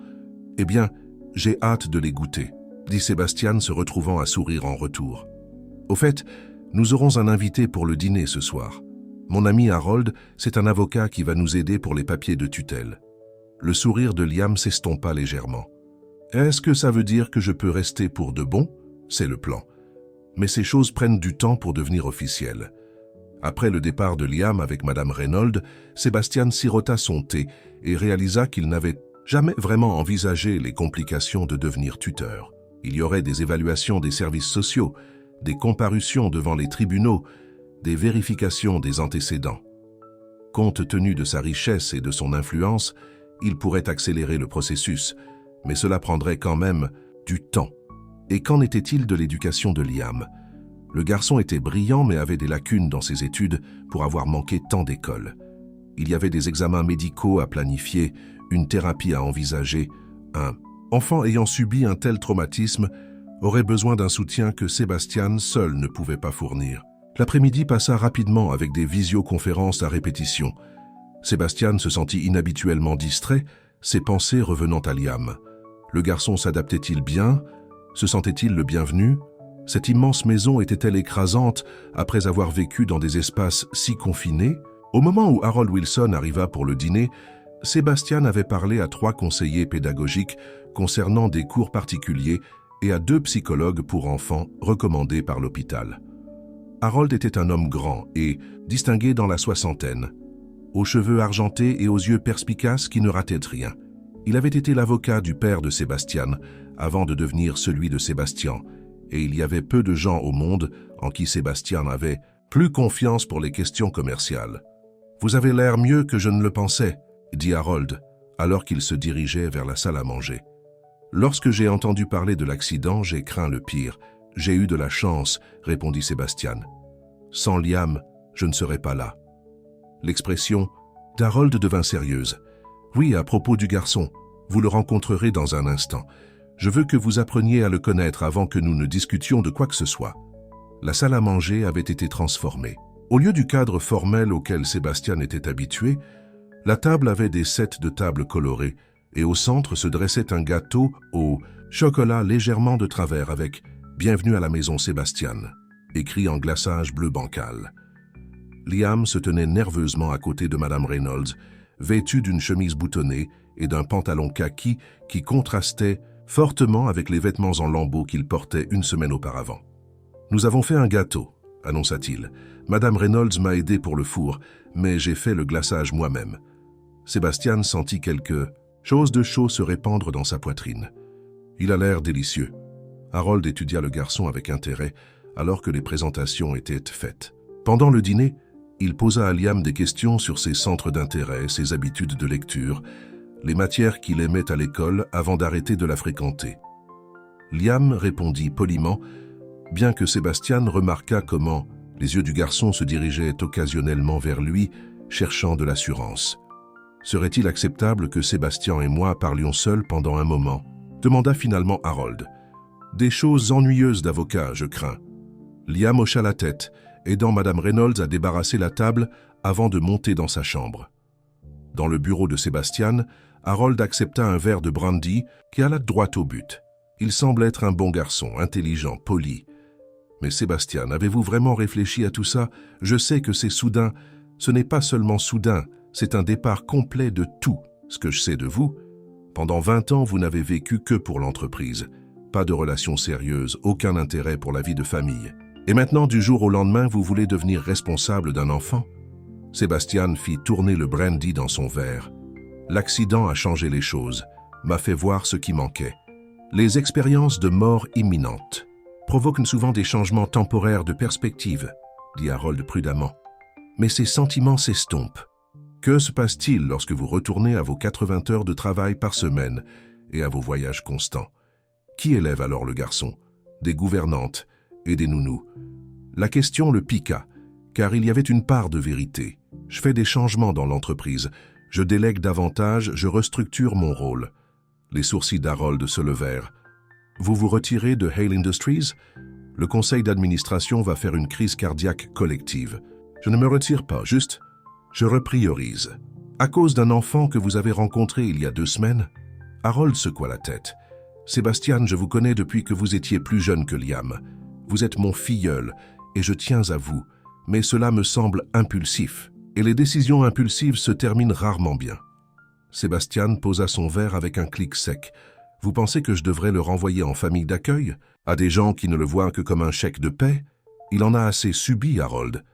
Eh bien, j'ai hâte de les goûter, » dit Sébastien se retrouvant à sourire en retour. « Au fait, nous aurons un invité pour le dîner ce soir. Mon ami Harold, c'est un avocat qui va nous aider pour les papiers de tutelle. » Le sourire de Liam s'estompa légèrement. « Est-ce que ça veut dire que je peux rester pour de bon? C'est le plan. Mais ces choses prennent du temps pour devenir officielles. » Après le départ de Liam avec Madame Reynolds, Sébastien sirota son thé et réalisa qu'il n'avait jamais vraiment envisagé les complications de devenir tuteur. Il y aurait des évaluations des services sociaux, des comparutions devant les tribunaux, des vérifications des antécédents. Compte tenu de sa richesse et de son influence, il pourrait accélérer le processus, mais cela prendrait quand même du temps. Et qu'en était-il de l'éducation de Liam? Le garçon était brillant mais avait des lacunes dans ses études pour avoir manqué tant d'écoles. Il y avait des examens médicaux à planifier, une thérapie à envisager. Un enfant ayant subi un tel traumatisme aurait besoin d'un soutien que Sébastien seul ne pouvait pas fournir. L'après-midi passa rapidement avec des visioconférences à répétition. Sébastien se sentit inhabituellement distrait, ses pensées revenant à Liam. Le garçon s'adaptait-il bien? Se sentait-il le bienvenu? Cette immense maison était-elle écrasante après avoir vécu dans des espaces si confinés? Au moment où Harold Wilson arriva pour le dîner, Sébastien avait parlé à 3 conseillers pédagogiques concernant des cours particuliers et à 2 psychologues pour enfants recommandés par l'hôpital. Harold était un homme grand et distingué dans la soixantaine, aux cheveux argentés et aux yeux perspicaces qui ne rataient rien. Il avait été l'avocat du père de Sébastien avant de devenir celui de Sébastien, et il y avait peu de gens au monde en qui Sébastien avait plus confiance pour les questions commerciales. « Vous avez l'air mieux que je ne le pensais », dit Harold, alors qu'il se dirigeait vers la salle à manger. « Lorsque j'ai entendu parler de l'accident, j'ai craint le pire. J'ai eu de la chance, » répondit Sébastien. « Sans Liam, je ne serais pas là. » L'expression d'Harold devint sérieuse. « Oui, à propos du garçon, vous le rencontrerez dans un instant. Je veux que vous appreniez à le connaître avant que nous ne discutions de quoi que ce soit. » La salle à manger avait été transformée. Au lieu du cadre formel auquel Sébastien était habitué, la table avait des sets de tables colorées et au centre se dressait un gâteau au chocolat légèrement de travers avec « Bienvenue à la maison Sébastien » écrit en glaçage bleu bancal. Liam se tenait nerveusement à côté de Madame Reynolds, vêtue d'une chemise boutonnée et d'un pantalon kaki qui contrastait fortement avec les vêtements en lambeaux qu'il portait une semaine auparavant. « Nous avons fait un gâteau », annonça-t-il. « Madame Reynolds m'a aidé pour le four, mais j'ai fait le glaçage moi-même. » Sébastien sentit quelque chose de chaud se répandre dans sa poitrine. « Il a l'air délicieux. » Harold étudia le garçon avec intérêt alors que les présentations étaient faites. Pendant le dîner, il posa à Liam des questions sur ses centres d'intérêt, ses habitudes de lecture, les matières qu'il aimait à l'école avant d'arrêter de la fréquenter. Liam répondit poliment, bien que Sébastien remarqua comment les yeux du garçon se dirigeaient occasionnellement vers lui, cherchant de l'assurance. « Serait-il acceptable que Sébastien et moi parlions seuls pendant un moment ?» demanda finalement Harold. « Des choses ennuyeuses d'avocat, je crains. » Liam hocha la tête, aidant Madame Reynolds à débarrasser la table avant de monter dans sa chambre. Dans le bureau de Sébastien, Harold accepta un verre de brandy qui alla droit au but. Il semble être un bon garçon, intelligent, poli. Mais Sébastien, avez-vous vraiment réfléchi à tout ça? Je sais que c'est soudain. Ce n'est pas seulement soudain, c'est un départ complet de tout. Ce que je sais de vous, pendant 20 ans, vous n'avez vécu que pour l'entreprise. Pas de relations sérieuses, aucun intérêt pour la vie de famille. Et maintenant, du jour au lendemain, vous voulez devenir responsable d'un enfant? Sébastien fit tourner le brandy dans son verre. L'accident a changé les choses, m'a fait voir ce qui manquait. Les expériences de mort imminente provoquent souvent des changements temporaires de perspective, dit Harold prudemment. Mais ces sentiments s'estompent. Que se passe-t-il lorsque vous retournez à vos 80 heures de travail par semaine et à vos voyages constants? Qui élève alors le garçon? Des gouvernantes et des nounous. La question le piqua, car il y avait une part de vérité. Je fais des changements dans l'entreprise, je délègue davantage, je restructure mon rôle. Les sourcils d'Harold se levèrent. Vous vous retirez de Hale Industries? Le conseil d'administration va faire une crise cardiaque collective. Je ne me retire pas, juste, je repriorise. À cause d'un enfant que vous avez rencontré il y a 2 semaines? Harold secoua la tête. Sébastien, je vous connais depuis que vous étiez plus jeune que Liam. Vous êtes mon filleul, et je tiens à vous. Mais cela me semble impulsif, et les décisions impulsives se terminent rarement bien. Sébastien posa son verre avec un clic sec. Vous pensez que je devrais le renvoyer en famille d'accueil? À des gens qui ne le voient que comme un chèque de paie? Il en a assez subi, Harold.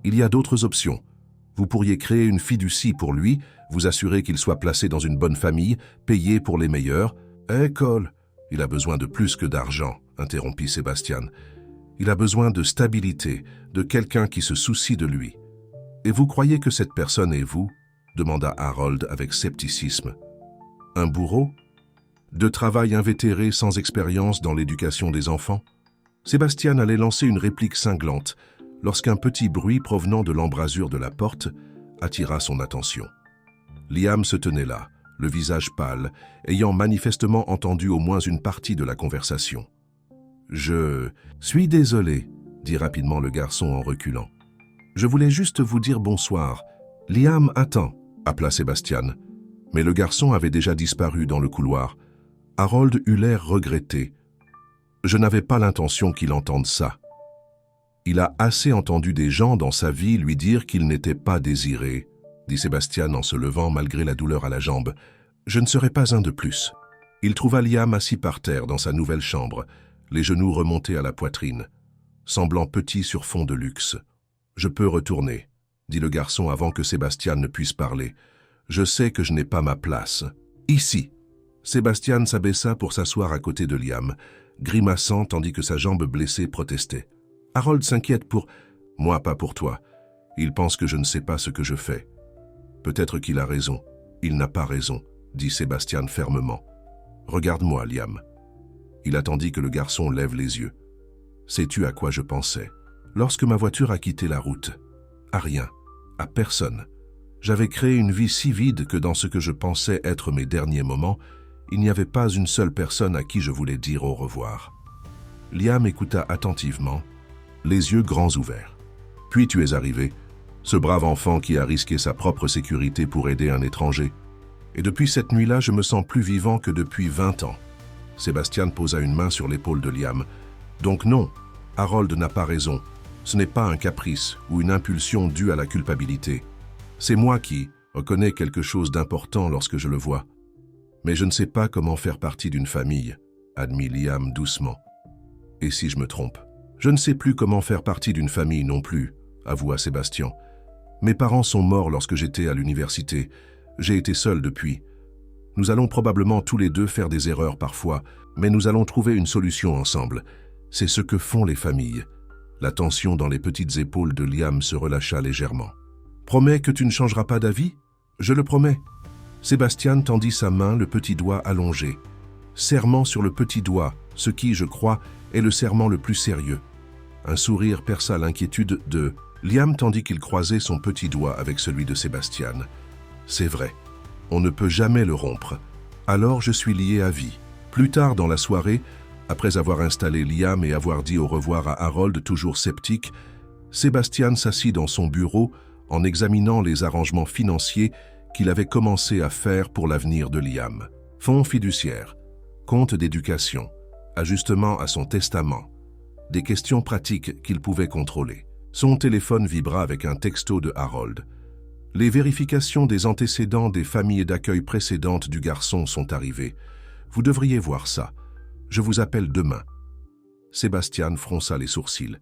Il y a d'autres options. Vous pourriez créer une fiducie pour lui, vous assurer qu'il soit placé dans une bonne famille, payer pour les meilleurs. Cole, il a besoin de plus que d'argent, interrompit Sébastien. Il a besoin de stabilité, de quelqu'un qui se soucie de lui. Et vous croyez que cette personne est vous? Demanda Harold avec scepticisme. Un bourreau? De travail invétéré sans expérience dans l'éducation des enfants? Sébastien allait lancer une réplique cinglante lorsqu'un petit bruit provenant de l'embrasure de la porte attira son attention. Liam se tenait là, le visage pâle, ayant manifestement entendu au moins une partie de la conversation. « Je suis désolé, » dit rapidement le garçon en reculant. « Je voulais juste vous dire bonsoir. Liam attend, » appela Sébastien. Mais le garçon avait déjà disparu dans le couloir. Harold eut l'air regretté. « Je n'avais pas l'intention qu'il entende ça. Il a assez entendu des gens dans sa vie lui dire qu'il n'était pas désiré, » dit Sébastien en se levant malgré la douleur à la jambe. « Je ne serai pas un de plus. » Il trouva Liam assis par terre dans sa nouvelle chambre, les genoux remontés à la poitrine, semblant petit sur fond de luxe. « Je peux retourner, » dit le garçon avant que Sébastien ne puisse parler. « Je sais que je n'ai pas ma place. Ici. » Sébastien s'abaissa pour s'asseoir à côté de Liam, grimaçant tandis que sa jambe blessée protestait. Harold s'inquiète pour... Moi, pas pour toi. Il pense que je ne sais pas ce que je fais. Peut-être qu'il a raison. Il n'a pas raison, dit Sébastien fermement. Regarde-moi, Liam. Il attendit que le garçon lève les yeux. Sais-tu à quoi je pensais? Lorsque ma voiture a quitté la route? À rien. À personne. J'avais créé une vie si vide que dans ce que je pensais être mes derniers moments, il n'y avait pas une seule personne à qui je voulais dire au revoir. Liam écouta attentivement, les yeux grands ouverts. Puis tu es arrivé, ce brave enfant qui a risqué sa propre sécurité pour aider un étranger. Et depuis cette nuit-là, je me sens plus vivant que depuis 20 ans. Sébastien posa une main sur l'épaule de Liam. Donc non, Harold n'a pas raison. Ce n'est pas un caprice ou une impulsion due à la culpabilité. C'est moi qui reconnais quelque chose d'important lorsque je le vois. Mais je ne sais pas comment faire partie d'une famille, admit Liam doucement. Et si je me trompe? Je ne sais plus comment faire partie d'une famille non plus, avoua Sébastien. Mes parents sont morts lorsque j'étais à l'université. J'ai été seul depuis. Nous allons probablement tous les deux faire des erreurs parfois, mais nous allons trouver une solution ensemble. C'est ce que font les familles. La tension dans les petites épaules de Liam se relâcha légèrement. « Promets que tu ne changeras pas d'avis ? » »« Je le promets. » Sébastien tendit sa main, le petit doigt allongé. Serment sur le petit doigt, ce qui, je crois, est le serment le plus sérieux. Un sourire perça l'inquiétude de Liam tandis qu'il croisait son petit doigt avec celui de Sébastien. C'est vrai, on ne peut jamais le rompre. Alors je suis lié à vie. Plus tard dans la soirée, après avoir installé Liam et avoir dit au revoir à Harold, toujours sceptique, Sébastien s'assit dans son bureau en examinant les arrangements financiers qu'il avait commencé à faire pour l'avenir de Liam. Fonds fiduciaires, compte d'éducation, ajustement à son testament, des questions pratiques qu'il pouvait contrôler. Son téléphone vibra avec un texto de Harold. Les vérifications des antécédents des familles d'accueil précédentes du garçon sont arrivées. Vous devriez voir ça. Je vous appelle demain. Sébastien fronça les sourcils.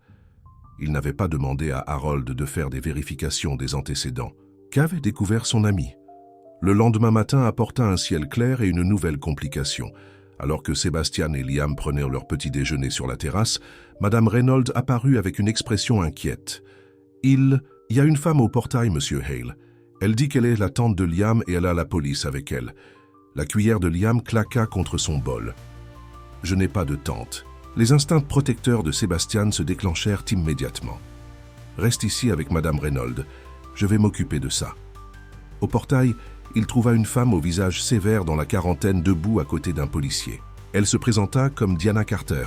Il n'avait pas demandé à Harold de faire des vérifications des antécédents. Qu'avait découvert son ami? Le lendemain matin apporta un ciel clair et une nouvelle complication. Alors que Sébastien et Liam prenaient leur petit déjeuner sur la terrasse, Madame Reynolds apparut avec une expression inquiète. « Il y a une femme au portail, Monsieur Hale. Elle dit qu'elle est la tante de Liam et elle a la police avec elle. » La cuillère de Liam claqua contre son bol. « Je n'ai pas de tante. » Les instincts protecteurs de Sébastien se déclenchèrent immédiatement. « Reste ici avec Madame Reynolds. Je vais m'occuper de ça. » Au portail, il trouva une femme au visage sévère dans la quarantaine debout à côté d'un policier. Elle se présenta comme Diana Carter,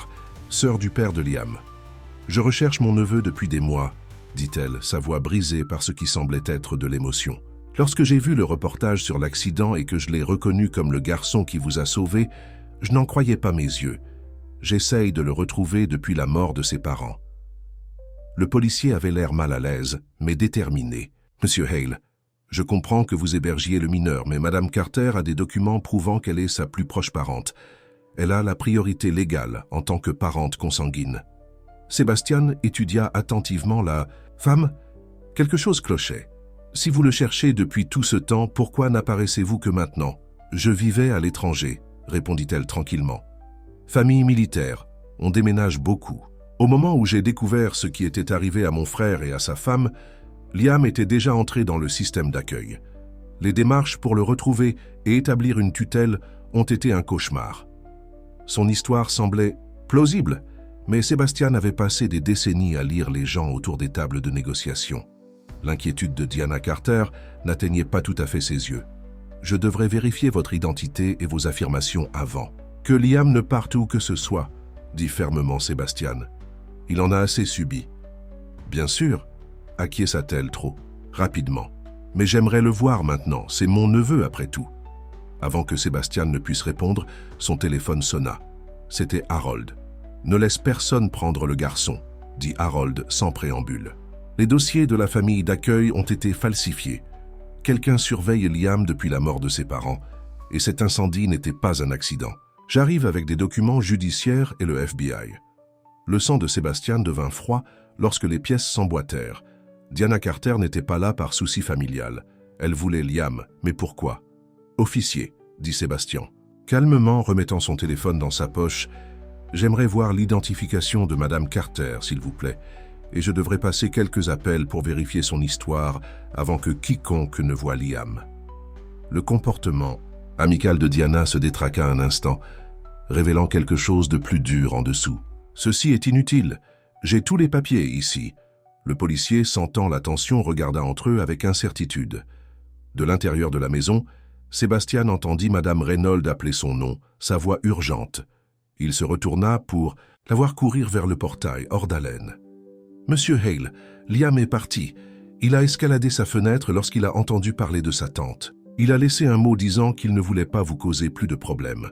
sœur du père de Liam. « Je recherche mon neveu depuis des mois, » dit-elle, sa voix brisée par ce qui semblait être de l'émotion. « Lorsque j'ai vu le reportage sur l'accident et que je l'ai reconnu comme le garçon qui vous a sauvé, je n'en croyais pas mes yeux. J'essaye de le retrouver depuis la mort de ses parents. » Le policier avait l'air mal à l'aise, mais déterminé. « Monsieur Hale, je comprends que vous hébergiez le mineur, mais Madame Carter a des documents prouvant qu'elle est sa plus proche parente. Elle a la priorité légale en tant que parente consanguine. » Sébastien étudia attentivement la femme. Quelque chose clochait. « Si vous le cherchez depuis tout ce temps, pourquoi n'apparaissez-vous que maintenant? »« Je vivais à l'étranger, » répondit-elle tranquillement. « Famille militaire, on déménage beaucoup. Au moment où j'ai découvert ce qui était arrivé à mon frère et à sa femme, Liam était déjà entré dans le système d'accueil. Les démarches pour le retrouver et établir une tutelle ont été un cauchemar. Son histoire semblait plausible, mais Sébastien avait passé des décennies à lire les gens autour des tables de négociation. L'inquiétude de Diana Carter n'atteignait pas tout à fait ses yeux. « Je devrais vérifier votre identité et vos affirmations avant. »« Que Liam ne parte où que ce soit, » dit fermement Sébastien. « Il en a assez subi. »« Bien sûr, » acquiesça-t-elle trop rapidement. « Mais j'aimerais le voir maintenant, c'est mon neveu après tout. » Avant que Sébastien ne puisse répondre, son téléphone sonna. C'était Harold. « Ne laisse personne prendre le garçon, » dit Harold sans préambule. « Les dossiers de la famille d'accueil ont été falsifiés. Quelqu'un surveille Liam depuis la mort de ses parents, et cet incendie n'était pas un accident. J'arrive avec des documents judiciaires et le FBI. » Le sang de Sébastien devint froid lorsque les pièces s'emboîtèrent. Diana Carter n'était pas là par souci familial. Elle voulait Liam, mais pourquoi? « Officier, » dit Sébastien, calmement remettant son téléphone dans sa poche. « J'aimerais voir l'identification de Madame Carter, s'il vous plaît, et je devrais passer quelques appels pour vérifier son histoire avant que quiconque ne voie Liam. » Le comportement amical de Diana se détraqua un instant, révélant quelque chose de plus dur en dessous. « Ceci est inutile. J'ai tous les papiers ici. » Le policier, sentant la tension, regarda entre eux avec incertitude. De l'intérieur de la maison, Sébastien entendit Madame Reynolds appeler son nom, sa voix urgente. Il se retourna pour la voir courir vers le portail, hors d'haleine. « Monsieur Hale, Liam est parti. Il a escaladé sa fenêtre lorsqu'il a entendu parler de sa tante. Il a laissé un mot disant qu'il ne voulait pas vous causer plus de problèmes. »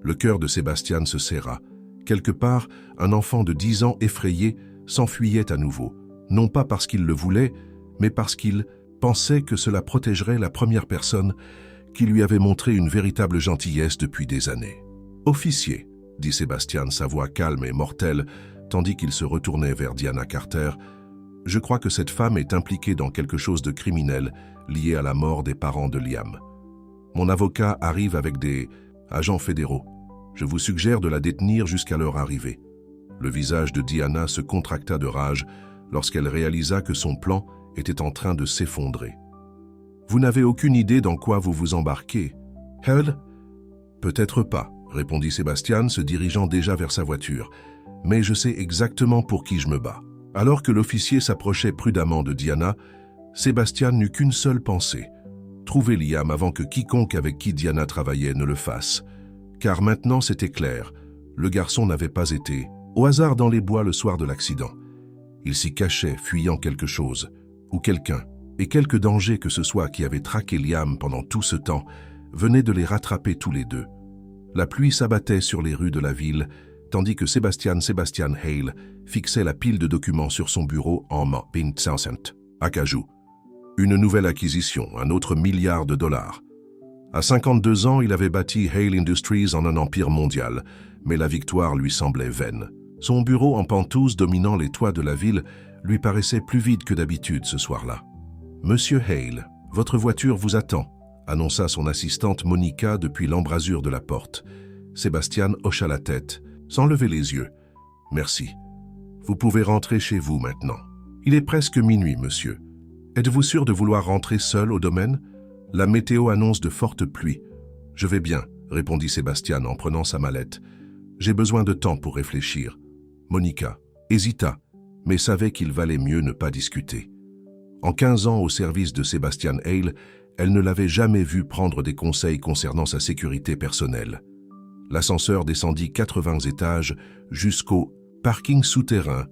Le cœur de Sébastien se serra. Quelque part, un enfant de 10 ans effrayé s'enfuyait à nouveau, non pas parce qu'il le voulait, mais parce qu'il pensait que cela protégerait la première personne qui lui avait montré une véritable gentillesse depuis des années. « Officier, » dit Sébastien, sa voix calme et mortelle, tandis qu'il se retournait vers Diana Carter, « je crois que cette femme est impliquée dans quelque chose de criminel lié à la mort des parents de Liam. Mon avocat arrive avec des agents fédéraux. Je vous suggère de la détenir jusqu'à leur arrivée. » Le visage de Diana se contracta de rage lorsqu'elle réalisa que son plan était en train de s'effondrer. « Vous n'avez aucune idée dans quoi vous vous embarquez. »« Elle ? Peut-être pas, » répondit Sébastien, se dirigeant déjà vers sa voiture. « Mais je sais exactement pour qui je me bats. » Alors que l'officier s'approchait prudemment de Diana, Sébastien n'eut qu'une seule pensée. Trouver Liam avant que quiconque avec qui Diana travaillait ne le fasse. Car maintenant c'était clair, le garçon n'avait pas été au hasard dans les bois le soir de l'accident. Il s'y cachait, fuyant quelque chose, ou quelqu'un, et quelque danger que ce soit qui avait traqué Liam pendant tout ce temps, venait de les rattraper tous les deux. La pluie s'abattait sur les rues de la ville, tandis que Sébastien Hale fixait la pile de documents sur son bureau en $20,000. Acajou. Une nouvelle acquisition, un autre $1 milliard. À 52 ans, il avait bâti Hale Industries en un empire mondial, mais la victoire lui semblait vaine. Son bureau en penthouse dominant les toits de la ville lui paraissait plus vide que d'habitude ce soir-là. « Monsieur Hale, votre voiture vous attend », annonça son assistante Monica depuis l'embrasure de la porte. Sébastien hocha la tête, sans lever les yeux. « Merci. Vous pouvez rentrer chez vous maintenant. Il est presque minuit, monsieur. Êtes-vous sûr de vouloir rentrer seul au domaine? La météo annonce de fortes pluies. »« Je vais bien, » répondit Sébastien en prenant sa mallette. « J'ai besoin de temps pour réfléchir. » Monica hésita, mais savait qu'il valait mieux ne pas discuter. En 15 ans au service de Sébastien Hale, elle ne l'avait jamais vu prendre des conseils concernant sa sécurité personnelle. L'ascenseur descendit 80 étages jusqu'au parking souterrain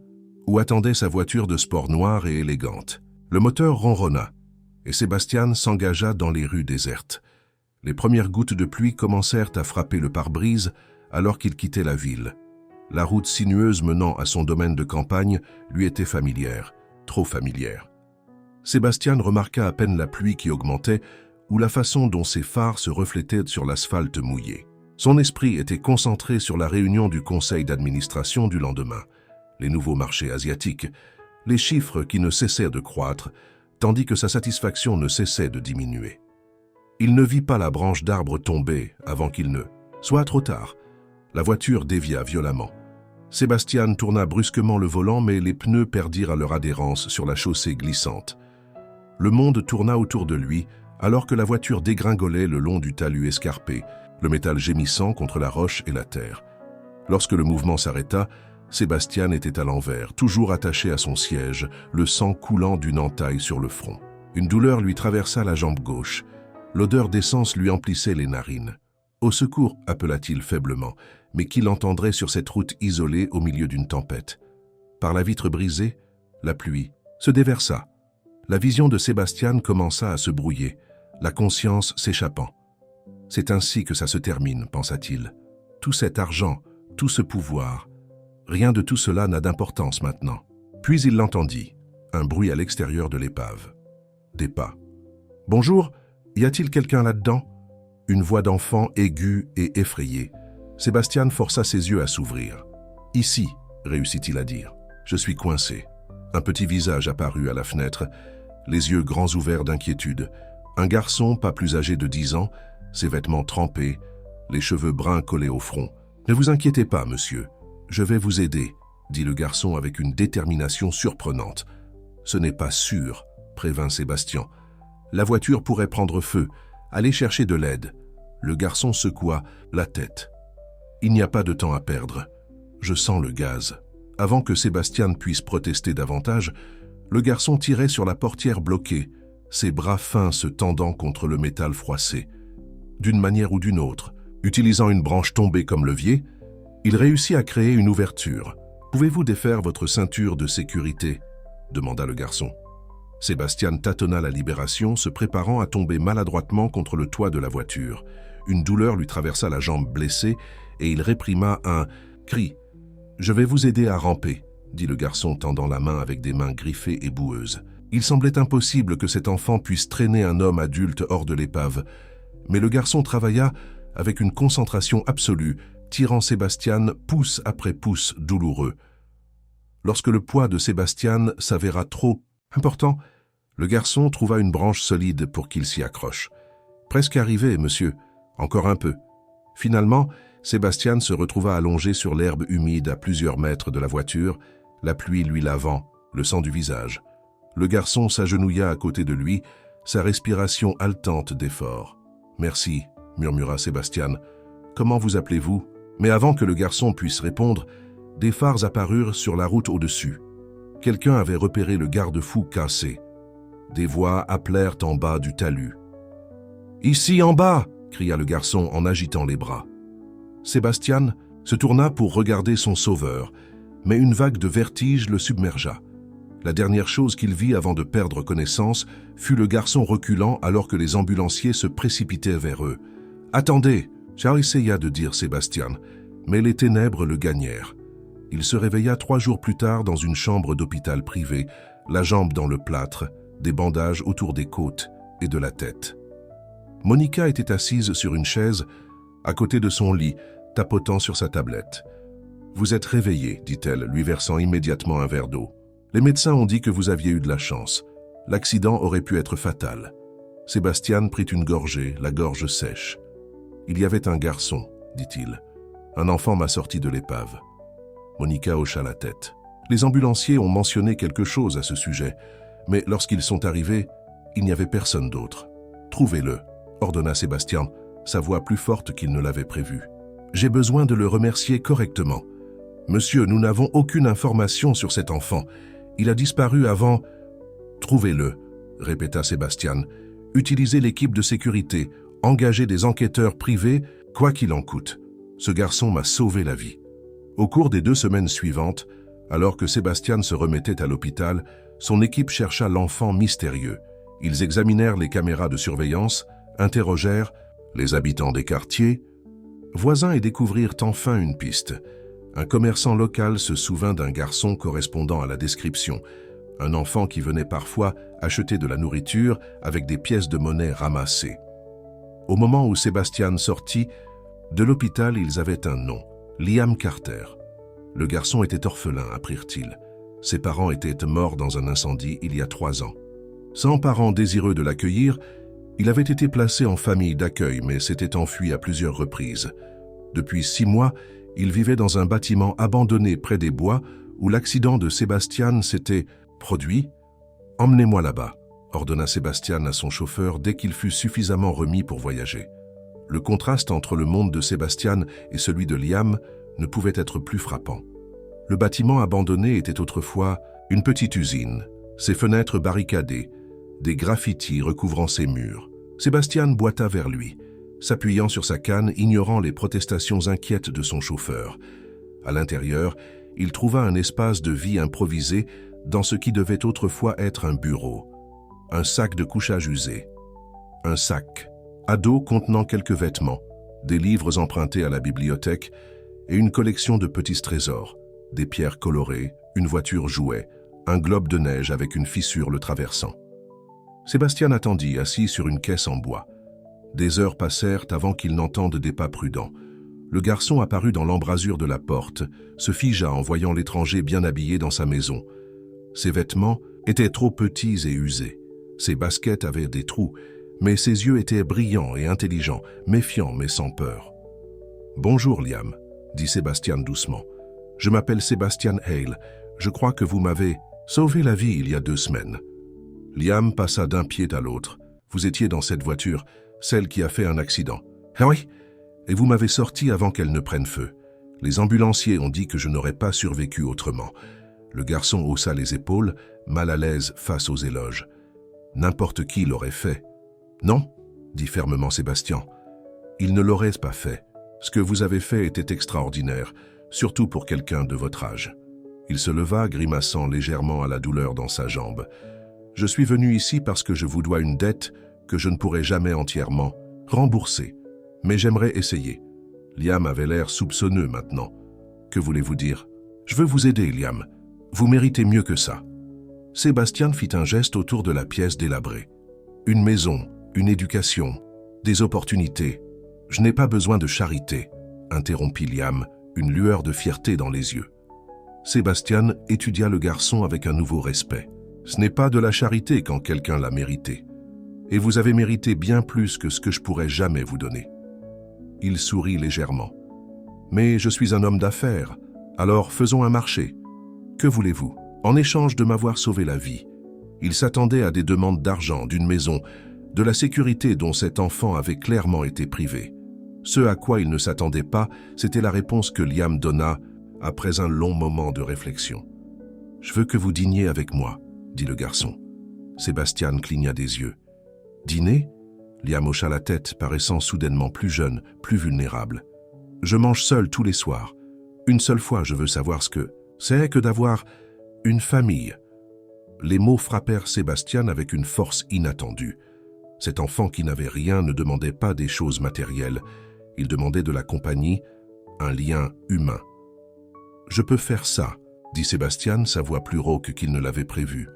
où attendait sa voiture de sport noire et élégante. Le moteur ronronna et Sébastien s'engagea dans les rues désertes. Les premières gouttes de pluie commencèrent à frapper le pare-brise alors qu'il quittait la ville. La route sinueuse menant à son domaine de campagne lui était familière, trop familière. Sébastien remarqua à peine la pluie qui augmentait ou la façon dont ses phares se reflétaient sur l'asphalte mouillé. Son esprit était concentré sur la réunion du conseil d'administration du lendemain, les nouveaux marchés asiatiques, les chiffres qui ne cessaient de croître, tandis que sa satisfaction ne cessait de diminuer. Il ne vit pas la branche d'arbre tomber avant qu'il ne soit trop tard. La voiture dévia violemment. Sébastien tourna brusquement le volant, mais les pneus perdirent à leur adhérence sur la chaussée glissante. Le monde tourna autour de lui, alors que la voiture dégringolait le long du talus escarpé, le métal gémissant contre la roche et la terre. Lorsque le mouvement s'arrêta, Sébastien était à l'envers, toujours attaché à son siège, le sang coulant d'une entaille sur le front. Une douleur lui traversa la jambe gauche. L'odeur d'essence lui emplissait les narines. « Au secours » appela-t-il faiblement, mais qui l'entendrait sur cette route isolée au milieu d'une tempête. Par la vitre brisée, la pluie se déversa. La vision de Sébastien commença à se brouiller, la conscience s'échappant. « C'est ainsi que ça se termine », pensa-t-il. « Tout cet argent, tout ce pouvoir, rien de tout cela n'a d'importance maintenant. » Puis il l'entendit, un bruit à l'extérieur de l'épave. Des pas. « Bonjour, y a-t-il quelqu'un là-dedans » Une voix d'enfant aiguë et effrayée. Sébastien força ses yeux à s'ouvrir. « Ici », réussit-il à dire. « Je suis coincé. » Un petit visage apparut à la fenêtre, les yeux grands ouverts d'inquiétude. Un garçon, pas plus âgé de 10 ans, ses vêtements trempés, les cheveux bruns collés au front. « Ne vous inquiétez pas, monsieur. Je vais vous aider, » dit le garçon avec une détermination surprenante. « Ce n'est pas sûr, » prévint Sébastien. « La voiture pourrait prendre feu. Allez chercher de l'aide. » Le garçon secoua la tête. « Il n'y a pas de temps à perdre. Je sens le gaz. » Avant que Sébastien puisse protester davantage, le garçon tirait sur la portière bloquée, ses bras fins se tendant contre le métal froissé. D'une manière ou d'une autre, utilisant une branche tombée comme levier, il réussit à créer une ouverture. « Pouvez-vous défaire votre ceinture de sécurité ?» demanda le garçon. Sébastien tâtonna la libération, se préparant à tomber maladroitement contre le toit de la voiture. Une douleur lui traversa la jambe blessée et il réprima un cri. « Je vais vous aider à ramper », dit le garçon tendant la main avec des mains griffées et boueuses. Il semblait impossible que cet enfant puisse traîner un homme adulte hors de l'épave, mais le garçon travailla avec une concentration absolue, tirant Sébastien pouce après pouce douloureux. Lorsque le poids de Sébastien s'avéra trop important, le garçon trouva une branche solide pour qu'il s'y accroche. Presque arrivé, monsieur. Encore un peu. » Finalement, Sébastien se retrouva allongé sur l'herbe humide à plusieurs mètres de la voiture, la pluie lui lavant le sang du visage. Le garçon s'agenouilla à côté de lui, sa respiration haletante d'effort. « Merci, » murmura Sébastien. « Comment vous appelez-vous » Mais avant que le garçon puisse répondre, des phares apparurent sur la route au-dessus. Quelqu'un avait repéré le garde-fou cassé. Des voix appelèrent en bas du talus. « Ici en bas !» cria le garçon en agitant les bras. Sébastien se tourna pour regarder son sauveur, mais une vague de vertige le submergea. La dernière chose qu'il vit avant de perdre connaissance fut le garçon reculant alors que les ambulanciers se précipitaient vers eux. « Attendez !» Charles essaya de dire Sébastien, mais les ténèbres le gagnèrent. Il se réveilla 3 jours plus tard dans une chambre d'hôpital privé, la jambe dans le plâtre, des bandages autour des côtes et de la tête. Monica était assise sur une chaise, à côté de son lit, tapotant sur sa tablette. « Vous êtes réveillé, dit-elle, lui versant immédiatement un verre d'eau. Les médecins ont dit que vous aviez eu de la chance. L'accident aurait pu être fatal. » Sébastien prit une gorgée, la gorge sèche. « Il y avait un garçon, dit-il. Un enfant m'a sorti de l'épave. » Monica hocha la tête. Les ambulanciers ont mentionné quelque chose à ce sujet, mais lorsqu'ils sont arrivés, il n'y avait personne d'autre. « Trouvez-le, » ordonna Sébastien, sa voix plus forte qu'il ne l'avait prévu. « J'ai besoin de le remercier correctement. Monsieur, nous n'avons aucune information sur cet enfant. Il a disparu avant... »« Trouvez-le, » répéta Sébastien. « Utilisez l'équipe de sécurité. Engagez des enquêteurs privés, quoi qu'il en coûte. Ce garçon m'a sauvé la vie. » Au cours des 2 semaines suivantes, alors que Sébastien se remettait à l'hôpital, son équipe chercha l'enfant mystérieux. Ils examinèrent les caméras de surveillance, interrogèrent les habitants des quartiers, voisins et découvrirent enfin une piste. Un commerçant local se souvint d'un garçon correspondant à la description, un enfant qui venait parfois acheter de la nourriture avec des pièces de monnaie ramassées. Au moment où Sébastien sortit, de l'hôpital, ils avaient un nom, Liam Carter. Le garçon était orphelin, apprirent-ils. Ses parents étaient morts dans un incendie il y a 3 ans. Sans parents désireux de l'accueillir, il avait été placé en famille d'accueil mais s'était enfui à plusieurs reprises. Depuis 6 mois, il vivait dans un bâtiment abandonné près des bois où l'accident de Sébastien s'était produit. « Emmenez-moi là-bas », ordonna Sébastien à son chauffeur dès qu'il fut suffisamment remis pour voyager. Le contraste entre le monde de Sébastien et celui de Liam ne pouvait être plus frappant. Le bâtiment abandonné était autrefois une petite usine, ses fenêtres barricadées, des graffitis recouvrant ses murs. Sébastien boita vers lui, s'appuyant sur sa canne, ignorant les protestations inquiètes de son chauffeur. À l'intérieur, il trouva un espace de vie improvisé dans ce qui devait autrefois être un bureau. Un sac de couchage usé. Un sac à dos contenant quelques vêtements, des livres empruntés à la bibliothèque et une collection de petits trésors, des pierres colorées, une voiture jouet, un globe de neige avec une fissure le traversant. Sébastien attendit, assis sur une caisse en bois. Des heures passèrent avant qu'il n'entende des pas prudents. Le garçon apparut dans l'embrasure de la porte, se figea en voyant l'étranger bien habillé dans sa maison. Ses vêtements étaient trop petits et usés. Ses baskets avaient des trous, mais ses yeux étaient brillants et intelligents, méfiants mais sans peur. « Bonjour, Liam, » dit Sébastien doucement. « Je m'appelle Sébastien Hale. Je crois que vous m'avez sauvé la vie il y a 2 semaines. » Liam passa d'un pied à l'autre. « Vous étiez dans cette voiture, celle qui a fait un accident. »« Ah oui, et vous m'avez sorti avant qu'elle ne prenne feu. Les ambulanciers ont dit que je n'aurais pas survécu autrement. » Le garçon haussa les épaules, mal à l'aise face aux éloges. « N'importe qui l'aurait fait. »« Non, » dit fermement Sébastien. « Il ne l'aurait pas fait. Ce que vous avez fait était extraordinaire, surtout pour quelqu'un de votre âge. » Il se leva, grimaçant légèrement à la douleur dans sa jambe. « Je suis venu ici parce que je vous dois une dette que je ne pourrai jamais entièrement rembourser. Mais j'aimerais essayer. » Liam avait l'air soupçonneux maintenant. « Que voulez-vous dire ? »« Je veux vous aider, Liam. Vous méritez mieux que ça. » Sébastien fit un geste autour de la pièce délabrée. « Une maison, une éducation, des opportunités. Je n'ai pas besoin de charité, » interrompit Liam, une lueur de fierté dans les yeux. Sébastien étudia le garçon avec un nouveau respect. « Ce n'est pas de la charité quand quelqu'un l'a mérité. » et vous avez mérité bien plus que ce que je pourrais jamais vous donner. » Il sourit légèrement. « Mais je suis un homme d'affaires, alors faisons un marché. Que voulez-vous? En échange de m'avoir sauvé la vie, » il s'attendait à des demandes d'argent, d'une maison, de la sécurité dont cet enfant avait clairement été privé. Ce à quoi il ne s'attendait pas, c'était la réponse que Liam donna après un long moment de réflexion. « Je veux que vous dîniez avec moi, » dit le garçon. Sébastien cligna des yeux. « Dîner ?» Liam hocha la tête, paraissant soudainement plus jeune, plus vulnérable. « Je mange seul tous les soirs. Une seule fois, je veux savoir ce que c'est que d'avoir une famille. » Les mots frappèrent Sébastien avec une force inattendue. Cet enfant qui n'avait rien ne demandait pas des choses matérielles. Il demandait de la compagnie, un lien humain. « Je peux faire ça, » dit Sébastien, sa voix plus rauque qu'il ne l'avait prévu.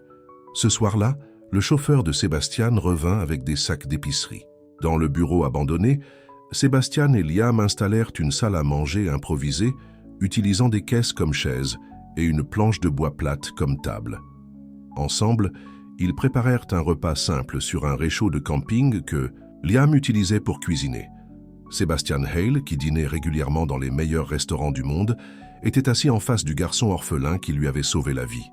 Ce soir-là, le chauffeur de Sébastien revint avec des sacs d'épicerie. Dans le bureau abandonné, Sébastien et Liam installèrent une salle à manger improvisée, utilisant des caisses comme chaises et une planche de bois plate comme table. Ensemble, ils préparèrent un repas simple sur un réchaud de camping que Liam utilisait pour cuisiner. Sébastien Hale, qui dînait régulièrement dans les meilleurs restaurants du monde, était assis en face du garçon orphelin qui lui avait sauvé la vie.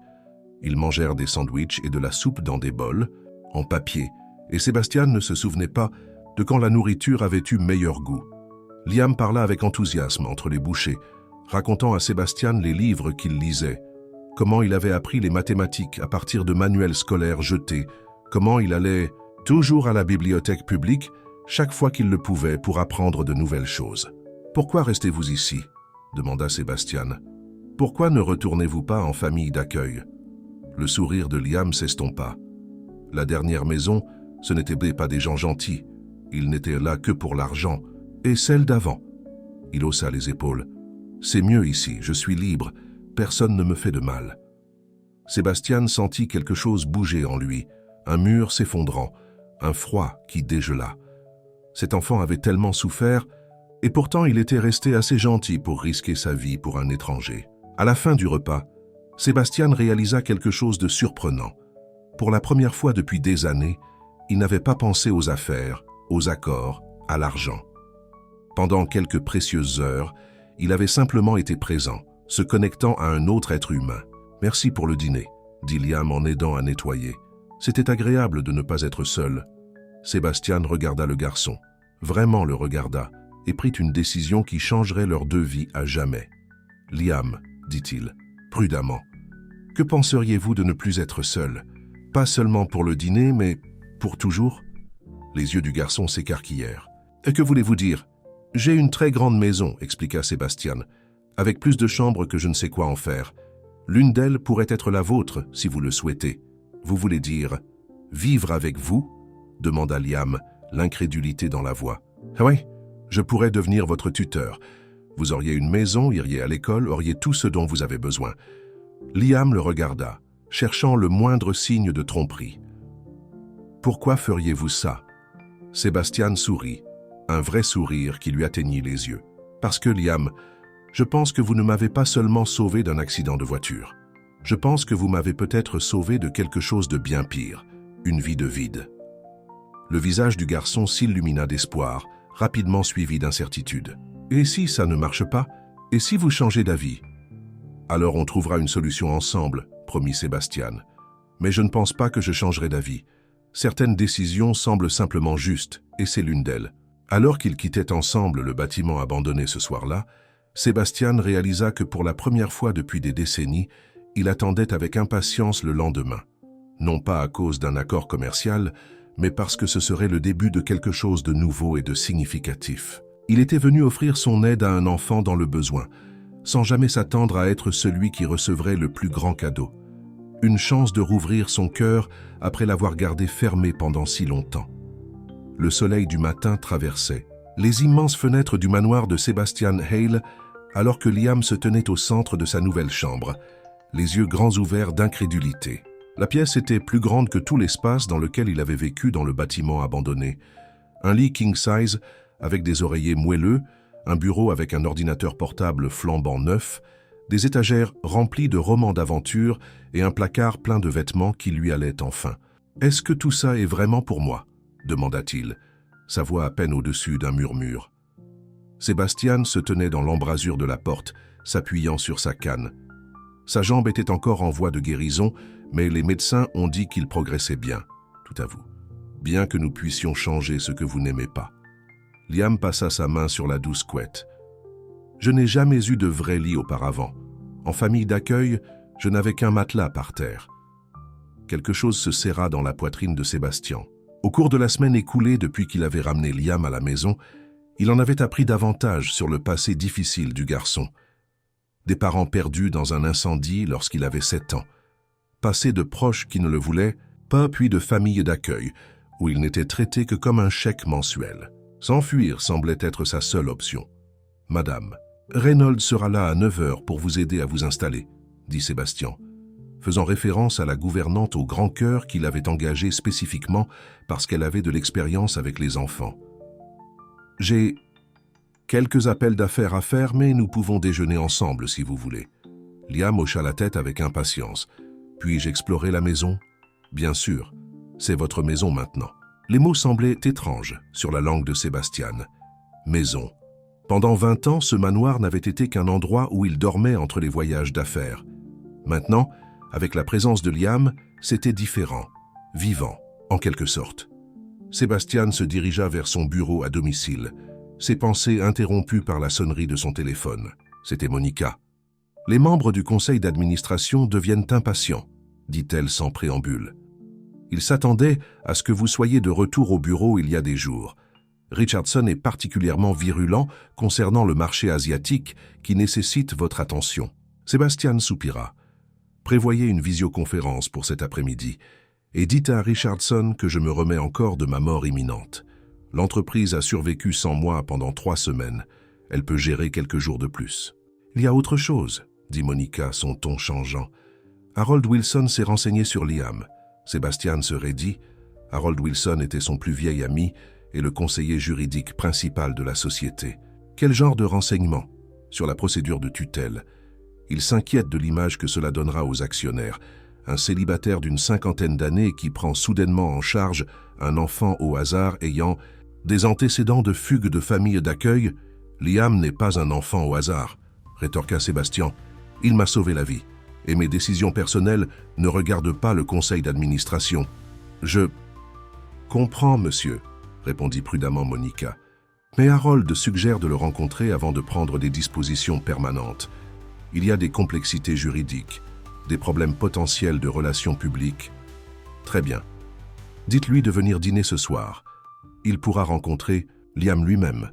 Ils mangèrent des sandwichs et de la soupe dans des bols, en papier, et Sébastien ne se souvenait pas de quand la nourriture avait eu meilleur goût. Liam parla avec enthousiasme entre les bouchées, racontant à Sébastien les livres qu'il lisait, comment il avait appris les mathématiques à partir de manuels scolaires jetés, comment il allait toujours à la bibliothèque publique chaque fois qu'il le pouvait pour apprendre de nouvelles choses. « Pourquoi restez-vous ici ?» demanda Sébastien. « Pourquoi ne retournez-vous pas en famille d'accueil ?» Le sourire de Liam s'estompa. La dernière maison, ce n'étaient pas des gens gentils. Ils n'étaient là que pour l'argent. Et celle d'avant. Il haussa les épaules. « C'est mieux ici, je suis libre. Personne ne me fait de mal. » Sébastien sentit quelque chose bouger en lui, un mur s'effondrant, un froid qui dégela. Cet enfant avait tellement souffert, et pourtant il était resté assez gentil pour risquer sa vie pour un étranger. À la fin du repas, Sébastien réalisa quelque chose de surprenant. Pour la première fois depuis des années, il n'avait pas pensé aux affaires, aux accords, à l'argent. Pendant quelques précieuses heures, il avait simplement été présent, se connectant à un autre être humain. « Merci pour le dîner », dit Liam en aidant à nettoyer. C'était agréable de ne pas être seul. Sébastien regarda le garçon, vraiment le regarda, et prit une décision qui changerait leurs deux vies à jamais. « Liam, » dit-il, prudemment, « que penseriez-vous de ne plus être seul? Pas seulement pour le dîner, mais pour toujours ?» Les yeux du garçon s'écarquillèrent. « Et que voulez-vous dire? J'ai une très grande maison, » expliqua Sébastien, « avec plus de chambres que je ne sais quoi en faire. L'une d'elles pourrait être la vôtre, si vous le souhaitez. Vous voulez dire vivre avec vous ?» demanda Liam, l'incrédulité dans la voix. « Ah oui, je pourrais devenir votre tuteur. Vous auriez une maison, iriez à l'école, auriez tout ce dont vous avez besoin. » Liam le regarda, cherchant le moindre signe de tromperie. « Pourquoi feriez-vous ça ?» Sébastien sourit, un vrai sourire qui lui atteignit les yeux. « Parce que, Liam, je pense que vous ne m'avez pas seulement sauvé d'un accident de voiture. Je pense que vous m'avez peut-être sauvé de quelque chose de bien pire, une vie de vide. » Le visage du garçon s'illumina d'espoir, rapidement suivi d'incertitude. « Et si ça ne marche pas? Et si vous changez d'avis? » « Alors on trouvera une solution ensemble, » promit Sébastien. « Mais je ne pense pas que je changerai d'avis. Certaines décisions semblent simplement justes, et c'est l'une d'elles. » Alors qu'ils quittaient ensemble le bâtiment abandonné ce soir-là, Sébastien réalisa que pour la première fois depuis des décennies, il attendait avec impatience le lendemain. Non pas à cause d'un accord commercial, mais parce que ce serait le début de quelque chose de nouveau et de significatif. Il était venu offrir son aide à un enfant dans le besoin, sans jamais s'attendre à être celui qui recevrait le plus grand cadeau. Une chance de rouvrir son cœur après l'avoir gardé fermé pendant si longtemps. Le soleil du matin traversait les immenses fenêtres du manoir de Sébastien Hale alors que Liam se tenait au centre de sa nouvelle chambre, les yeux grands ouverts d'incrédulité. La pièce était plus grande que tout l'espace dans lequel il avait vécu dans le bâtiment abandonné. Un lit king-size avec des oreillers moelleux, un bureau avec un ordinateur portable flambant neuf, des étagères remplies de romans d'aventure et un placard plein de vêtements qui lui allaient enfin. « Est-ce que tout ça est vraiment pour moi ?» demanda-t-il, sa voix à peine au-dessus d'un murmure. Sébastien se tenait dans l'embrasure de la porte, s'appuyant sur sa canne. Sa jambe était encore en voie de guérison, mais les médecins ont dit qu'il progressait bien, tout à vous. Bien que nous puissions changer ce que vous n'aimez pas. Liam passa sa main sur la douce couette. Je n'ai jamais eu de vrai lit auparavant. En famille d'accueil, je n'avais qu'un matelas par terre. Quelque chose se serra dans la poitrine de Sébastien. Au cours de la semaine écoulée depuis qu'il avait ramené Liam à la maison, il en avait appris davantage sur le passé difficile du garçon. Des parents perdus dans un incendie lorsqu'il avait 7 ans. Passé de proches qui ne le voulaient pas, puis de famille d'accueil, où il n'était traité que comme un chèque mensuel. S'enfuir semblait être sa seule option. « Madame, Reynolds sera là à 9 heures pour vous aider à vous installer, » dit Sébastien, faisant référence à la gouvernante au grand cœur qu'il avait engagée spécifiquement parce qu'elle avait de l'expérience avec les enfants. « J'ai quelques appels d'affaires à faire, mais nous pouvons déjeuner ensemble si vous voulez. » Liam hocha la tête avec impatience. « Puis-je explorer la maison ? » ?»« Bien sûr, c'est votre maison maintenant. » Les mots semblaient étranges sur la langue de Sébastien. Maison. Pendant 20 ans, ce manoir n'avait été qu'un endroit où il dormait entre les voyages d'affaires. Maintenant, avec la présence de Liam, c'était différent, vivant, en quelque sorte. Sébastien se dirigea vers son bureau à domicile, ses pensées interrompues par la sonnerie de son téléphone. C'était Monica. « Les membres du conseil d'administration deviennent impatients, » dit-elle sans préambule. « Ils s'attendaient à ce que vous soyez de retour au bureau il y a des jours. Richardson est particulièrement virulent concernant le marché asiatique qui nécessite votre attention. » Sébastien soupira. « Prévoyez une visioconférence pour cet après-midi et dites à Richardson que je me remets encore de ma mort imminente. L'entreprise a survécu sans moi pendant 3 semaines. Elle peut gérer quelques jours de plus. »« Il y a autre chose, » dit Monica, son ton changeant. « Harold Wilson s'est renseigné sur Liam. » Sébastien se raidit. Harold Wilson était son plus vieil ami et le conseiller juridique principal de la société. Quel genre de renseignements sur la procédure de tutelle? Il s'inquiète de l'image que cela donnera aux actionnaires. Un célibataire d'une 50aine d'années qui prend soudainement en charge un enfant au hasard ayant des antécédents de fugue de famille d'accueil. Liam n'est pas un enfant au hasard, rétorqua Sébastien. Il m'a sauvé la vie. Et mes décisions personnelles ne regardent pas le conseil d'administration. Je comprends, monsieur, répondit prudemment Monica. Mais Harold suggère de le rencontrer avant de prendre des dispositions permanentes. Il y a des complexités juridiques, des problèmes potentiels de relations publiques. Très bien. Dites-lui de venir dîner ce soir. Il pourra rencontrer Liam lui-même.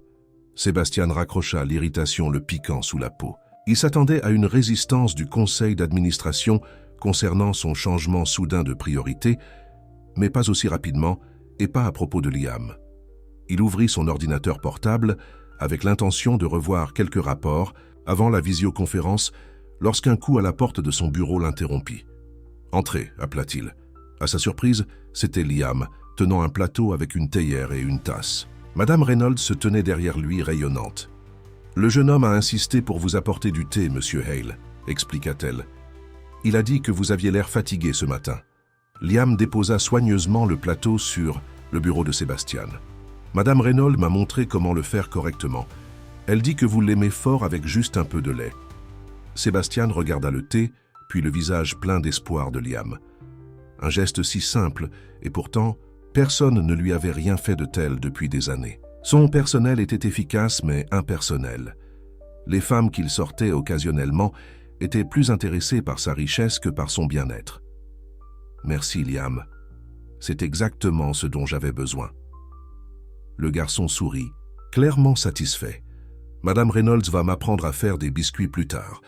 Sébastien raccrocha, l'irritation le piquant sous la peau. Il s'attendait à une résistance du conseil d'administration concernant son changement soudain de priorité, mais pas aussi rapidement et pas à propos de Liam. Il ouvrit son ordinateur portable avec l'intention de revoir quelques rapports avant la visioconférence lorsqu'un coup à la porte de son bureau l'interrompit. « Entrez » appela-t-il. À sa surprise, c'était Liam, tenant un plateau avec une théière et une tasse. Madame Reynolds se tenait derrière lui, rayonnante. « Le jeune homme a insisté pour vous apporter du thé, monsieur Hale, » expliqua-t-elle. « Il a dit que vous aviez l'air fatigué ce matin. » Liam déposa soigneusement le plateau sur le bureau de Sébastien. « Madame Reynolds m'a montré comment le faire correctement. Elle dit que vous l'aimez fort avec juste un peu de lait. » Sébastien regarda le thé, puis le visage plein d'espoir de Liam. Un geste si simple, et pourtant, personne ne lui avait rien fait de tel depuis des années. Son personnel était efficace mais impersonnel. Les femmes qu'il sortait occasionnellement étaient plus intéressées par sa richesse que par son bien-être. « Merci, Liam. C'est exactement ce dont j'avais besoin. » Le garçon sourit, clairement satisfait. « Madame Reynolds va m'apprendre à faire des biscuits plus tard.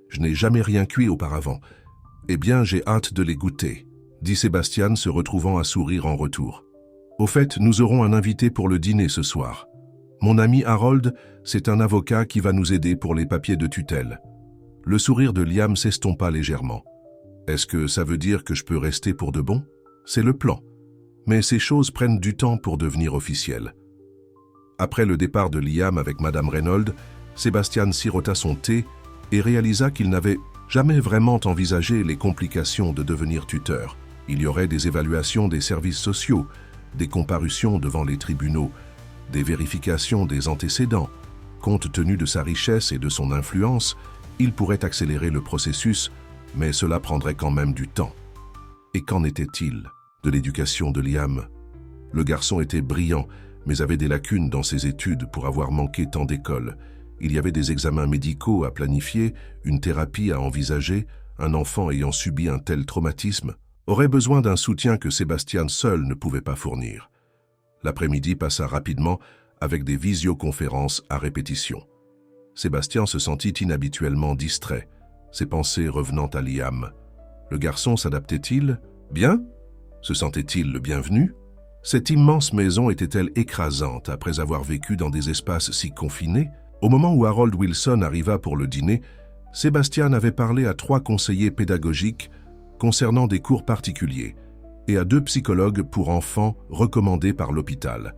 Je n'ai jamais rien cuit auparavant. Eh bien, j'ai hâte de les goûter, » dit Sébastien, se retrouvant à sourire en retour. « Au fait, nous aurons un invité pour le dîner ce soir. Mon ami Harold, c'est un avocat qui va nous aider pour les papiers de tutelle. » Le sourire de Liam s'estompa légèrement. « Est-ce que ça veut dire que je peux rester pour de bon? C'est le plan. Mais ces choses prennent du temps pour devenir officielles. » Après le départ de Liam avec Madame Reynolds, Sébastien sirota son thé et réalisa qu'il n'avait jamais vraiment envisagé les complications de devenir tuteur. Il y aurait des évaluations des services sociaux, des comparutions devant les tribunaux, des vérifications des antécédents. Compte tenu de sa richesse et de son influence, il pourrait accélérer le processus, mais cela prendrait quand même du temps. Et qu'en était-il de l'éducation de Liam? Le garçon était brillant, mais avait des lacunes dans ses études pour avoir manqué tant d'école. Il y avait des examens médicaux à planifier, une thérapie à envisager. Un enfant ayant subi un tel traumatisme aurait besoin d'un soutien que Sébastien seul ne pouvait pas fournir. L'après-midi passa rapidement avec des visioconférences à répétition. Sébastien se sentit inhabituellement distrait, ses pensées revenant à Liam. Le garçon s'adaptait-il bien? Se sentait-il le bienvenu? Cette immense maison était-elle écrasante après avoir vécu dans des espaces si confinés? Au moment où Harold Wilson arriva pour le dîner, Sébastien avait parlé à 3 conseillers pédagogiques concernant des cours particuliers et à 2 psychologues pour enfants recommandés par l'hôpital.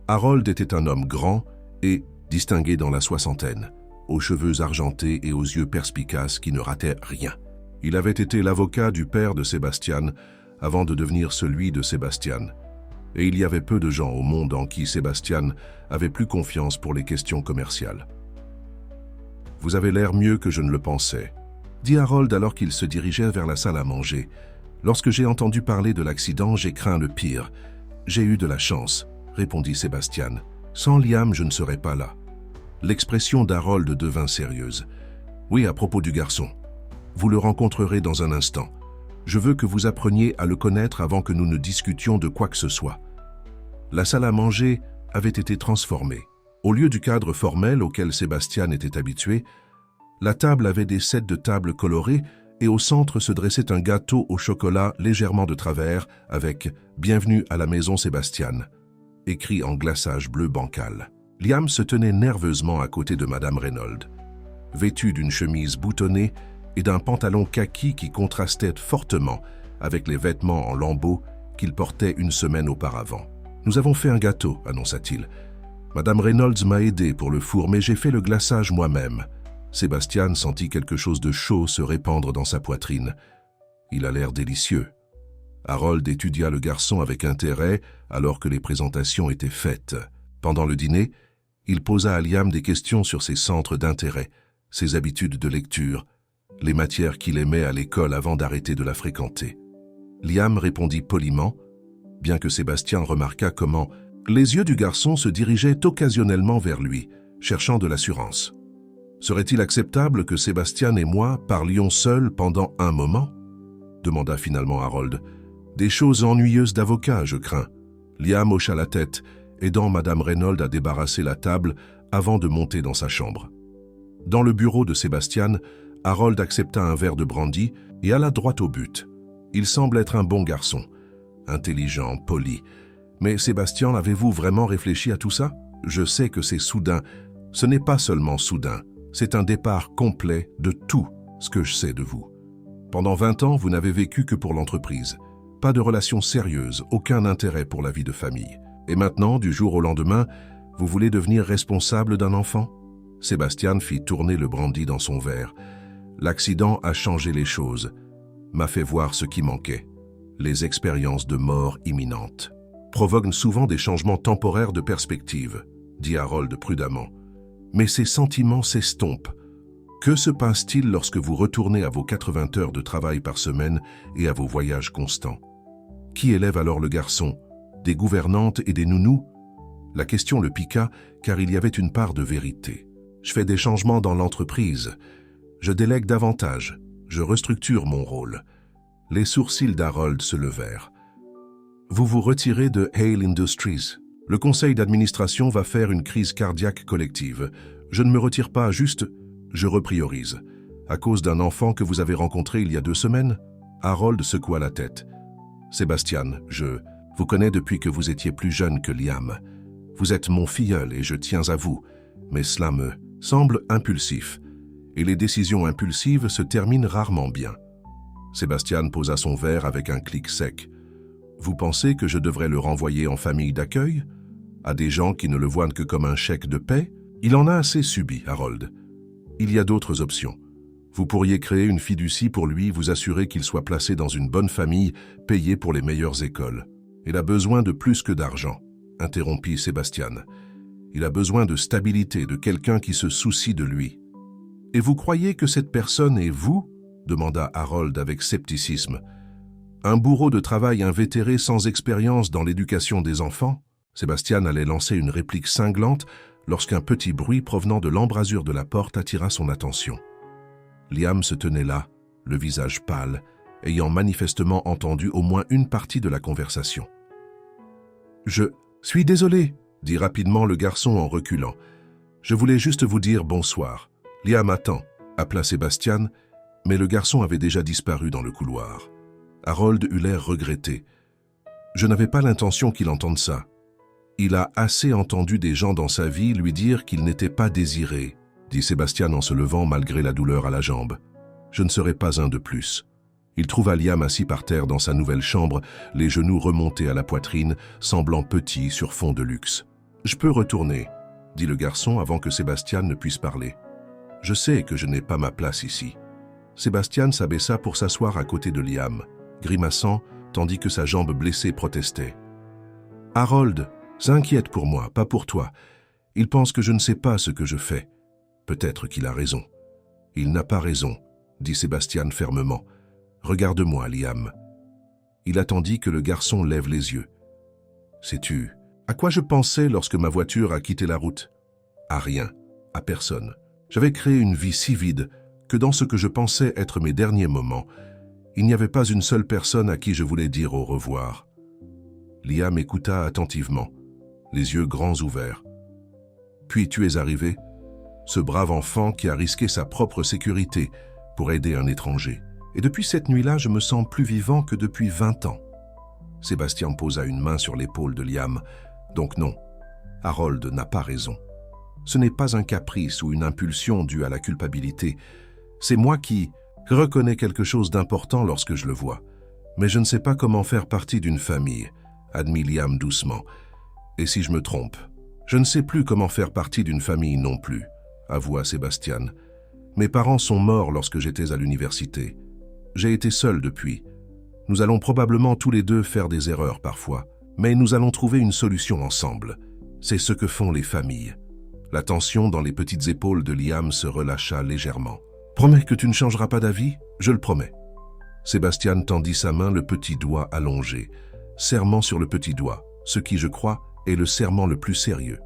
Harold était un homme grand et distingué dans la soixantaine, aux cheveux argentés et aux yeux perspicaces qui ne rataient rien. Il avait été l'avocat du père de Sébastien avant de devenir celui de Sébastien. Et il y avait peu de gens au monde en qui Sébastien avait plus confiance pour les questions commerciales. « Vous avez l'air mieux que je ne le pensais », dit Harold alors qu'il se dirigeait vers la salle à manger. « Lorsque j'ai entendu parler de l'accident, j'ai craint le pire. J'ai eu de la chance, » répondit Sébastien. « Sans Liam, je ne serais pas là. » L'expression d'Harold devint sérieuse. « Oui, à propos du garçon. Vous le rencontrerez dans un instant. Je veux que vous appreniez à le connaître avant que nous ne discutions de quoi que ce soit. » La salle à manger avait été transformée. Au lieu du cadre formel auquel Sébastien était habitué, la table avait des sets de table colorés et au centre se dressait un gâteau au chocolat légèrement de travers avec « Bienvenue à la maison Sébastien » écrit en glaçage bleu bancal. Liam se tenait nerveusement à côté de Madame Reynolds, vêtue d'une chemise boutonnée et d'un pantalon kaki qui contrastait fortement avec les vêtements en lambeaux qu'il portait une semaine auparavant. « Nous avons fait un gâteau, » annonça-t-il. « Madame Reynolds m'a aidé pour le four, mais j'ai fait le glaçage moi-même. » Sébastien sentit quelque chose de chaud se répandre dans sa poitrine. Il a l'air délicieux. Harold étudia le garçon avec intérêt alors que les présentations étaient faites. Pendant le dîner, il posa à Liam des questions sur ses centres d'intérêt, ses habitudes de lecture, les matières qu'il aimait à l'école avant d'arrêter de la fréquenter. Liam répondit poliment, bien que Sébastien remarqua comment les yeux du garçon se dirigeaient occasionnellement vers lui, cherchant de l'assurance. Serait-il acceptable que Sébastien et moi parlions seuls pendant un moment? Demanda finalement Harold. Des choses ennuyeuses d'avocat, je crains. Liam hocha la tête, aidant Madame Reynolds à débarrasser la table avant de monter dans sa chambre. Dans le bureau de Sébastien, Harold accepta un verre de brandy et alla droit au but. Il semble être un bon garçon, intelligent, poli. Mais Sébastien, avez-vous vraiment réfléchi à tout ça? Je sais que c'est soudain. Ce n'est pas seulement soudain, c'est un départ complet de tout ce que je sais de vous. Pendant 20 ans, vous n'avez vécu que pour l'entreprise. Pas de relations sérieuses, aucun intérêt pour la vie de famille. Et maintenant, du jour au lendemain, vous voulez devenir responsable d'un enfant? Sébastien fit tourner le brandy dans son verre. L'accident a changé les choses, m'a fait voir ce qui manquait. Les expériences de mort imminente provoquent souvent des changements temporaires de perspective, dit Harold prudemment. Mais ces sentiments s'estompent. Que se passe-t-il lorsque vous retournez à vos 80 heures de travail par semaine et à vos voyages constants? Qui élève alors le garçon? Des gouvernantes et des nounous? La question le piqua car il y avait une part de vérité. Je fais des changements dans l'entreprise. Je délègue davantage. Je restructure mon rôle. Les sourcils d'Harold se levèrent. Vous vous retirez de Hale Industries. Le conseil d'administration va faire une crise cardiaque collective. Je ne me retire pas, juste, je repriorise. À cause d'un enfant que vous avez rencontré il y a 2 semaines? Harold secoua la tête. Sébastien, je vous connais depuis que vous étiez plus jeune que Liam. Vous êtes mon filleul et je tiens à vous, mais cela me semble impulsif. Et les décisions impulsives se terminent rarement bien. Sébastien posa son verre avec un clic sec. Vous pensez que je devrais le renvoyer en famille d'accueil? À des gens qui ne le voient que comme un chèque de paie? Il en a assez subi, Harold. Il y a d'autres options. Vous pourriez créer une fiducie pour lui, vous assurer qu'il soit placé dans une bonne famille, payée pour les meilleures écoles. Il a besoin de plus que d'argent, interrompit Sébastien. Il a besoin de stabilité, de quelqu'un qui se soucie de lui. Et vous croyez que cette personne est vous? Demanda Harold avec scepticisme. Un bourreau de travail invétéré sans expérience dans l'éducation des enfants? Sébastien allait lancer une réplique cinglante lorsqu'un petit bruit provenant de l'embrasure de la porte attira son attention. Liam se tenait là, le visage pâle, ayant manifestement entendu au moins une partie de la conversation. « Je suis désolé », dit rapidement le garçon en reculant. « Je voulais juste vous dire bonsoir. Liam attend », appela Sébastien, mais le garçon avait déjà disparu dans le couloir. Harold eut l'air regretté. « Je n'avais pas l'intention qu'il entende ça. Il a assez entendu des gens dans sa vie lui dire qu'il n'était pas désiré, » dit Sébastien en se levant malgré la douleur à la jambe. « Je ne serai pas un de plus. » Il trouva Liam assis par terre dans sa nouvelle chambre, les genoux remontés à la poitrine, semblant petit sur fond de luxe. « Je peux retourner, » dit le garçon avant que Sébastien ne puisse parler. « Je sais que je n'ai pas ma place ici. » Sébastien s'abaissa pour s'asseoir à côté de Liam, grimaçant, tandis que sa jambe blessée protestait. « Harold s'inquiète pour moi, pas pour toi. Il pense que je ne sais pas ce que je fais. Peut-être qu'il a raison. »« Il n'a pas raison, » dit Sébastien fermement. « Regarde-moi, Liam. » Il attendit que le garçon lève les yeux. « Sais-tu à quoi je pensais lorsque ma voiture a quitté la route? À rien, à personne. J'avais créé une vie si vide que dans ce que je pensais être mes derniers moments, il n'y avait pas une seule personne à qui je voulais dire au revoir. » Liam écouta attentivement, les yeux grands ouverts. « Puis tu es arrivé, ce brave enfant qui a risqué sa propre sécurité pour aider un étranger. Et depuis cette nuit-là, je me sens plus vivant que depuis 20 ans. » Sébastien posa une main sur l'épaule de Liam. « Donc non, Harold n'a pas raison. Ce n'est pas un caprice ou une impulsion due à la culpabilité. C'est moi qui reconnais quelque chose d'important lorsque je le vois. Mais je ne sais pas comment faire partie d'une famille, » admit Liam doucement. « Et si je me trompe, je ne sais plus comment faire partie d'une famille non plus, » avoua Sébastien. « Mes parents sont morts lorsque j'étais à l'université. J'ai été seul depuis. Nous allons probablement tous les deux faire des erreurs parfois, mais nous allons trouver une solution ensemble. C'est ce que font les familles. » La tension dans les petites épaules de Liam se relâcha légèrement. « Promets que tu ne changeras pas d'avis? Je le promets. » Sébastien tendit sa main, le petit doigt allongé. Serment sur le petit doigt, ce qui, je crois, est le serment le plus sérieux.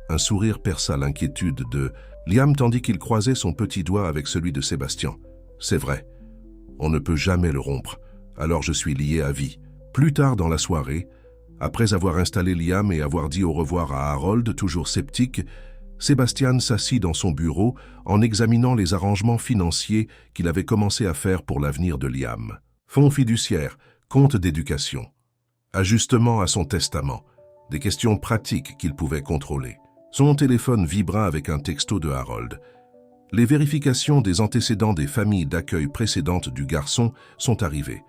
Un sourire perça l'inquiétude de Liam tandis qu'il croisait son petit doigt avec celui de Sébastien. « C'est vrai. On ne peut jamais le rompre, alors je suis lié à vie. » Plus tard dans la soirée, après avoir installé Liam et avoir dit au revoir à Harold, toujours sceptique, Sébastien s'assit dans son bureau en examinant les arrangements financiers qu'il avait commencé à faire pour l'avenir de Liam. Fonds fiduciaires, compte d'éducation, ajustement à son testament, des questions pratiques qu'il pouvait contrôler. Son téléphone vibra avec un texto de Harold. Les vérifications des antécédents des familles d'accueil précédentes du garçon sont arrivées.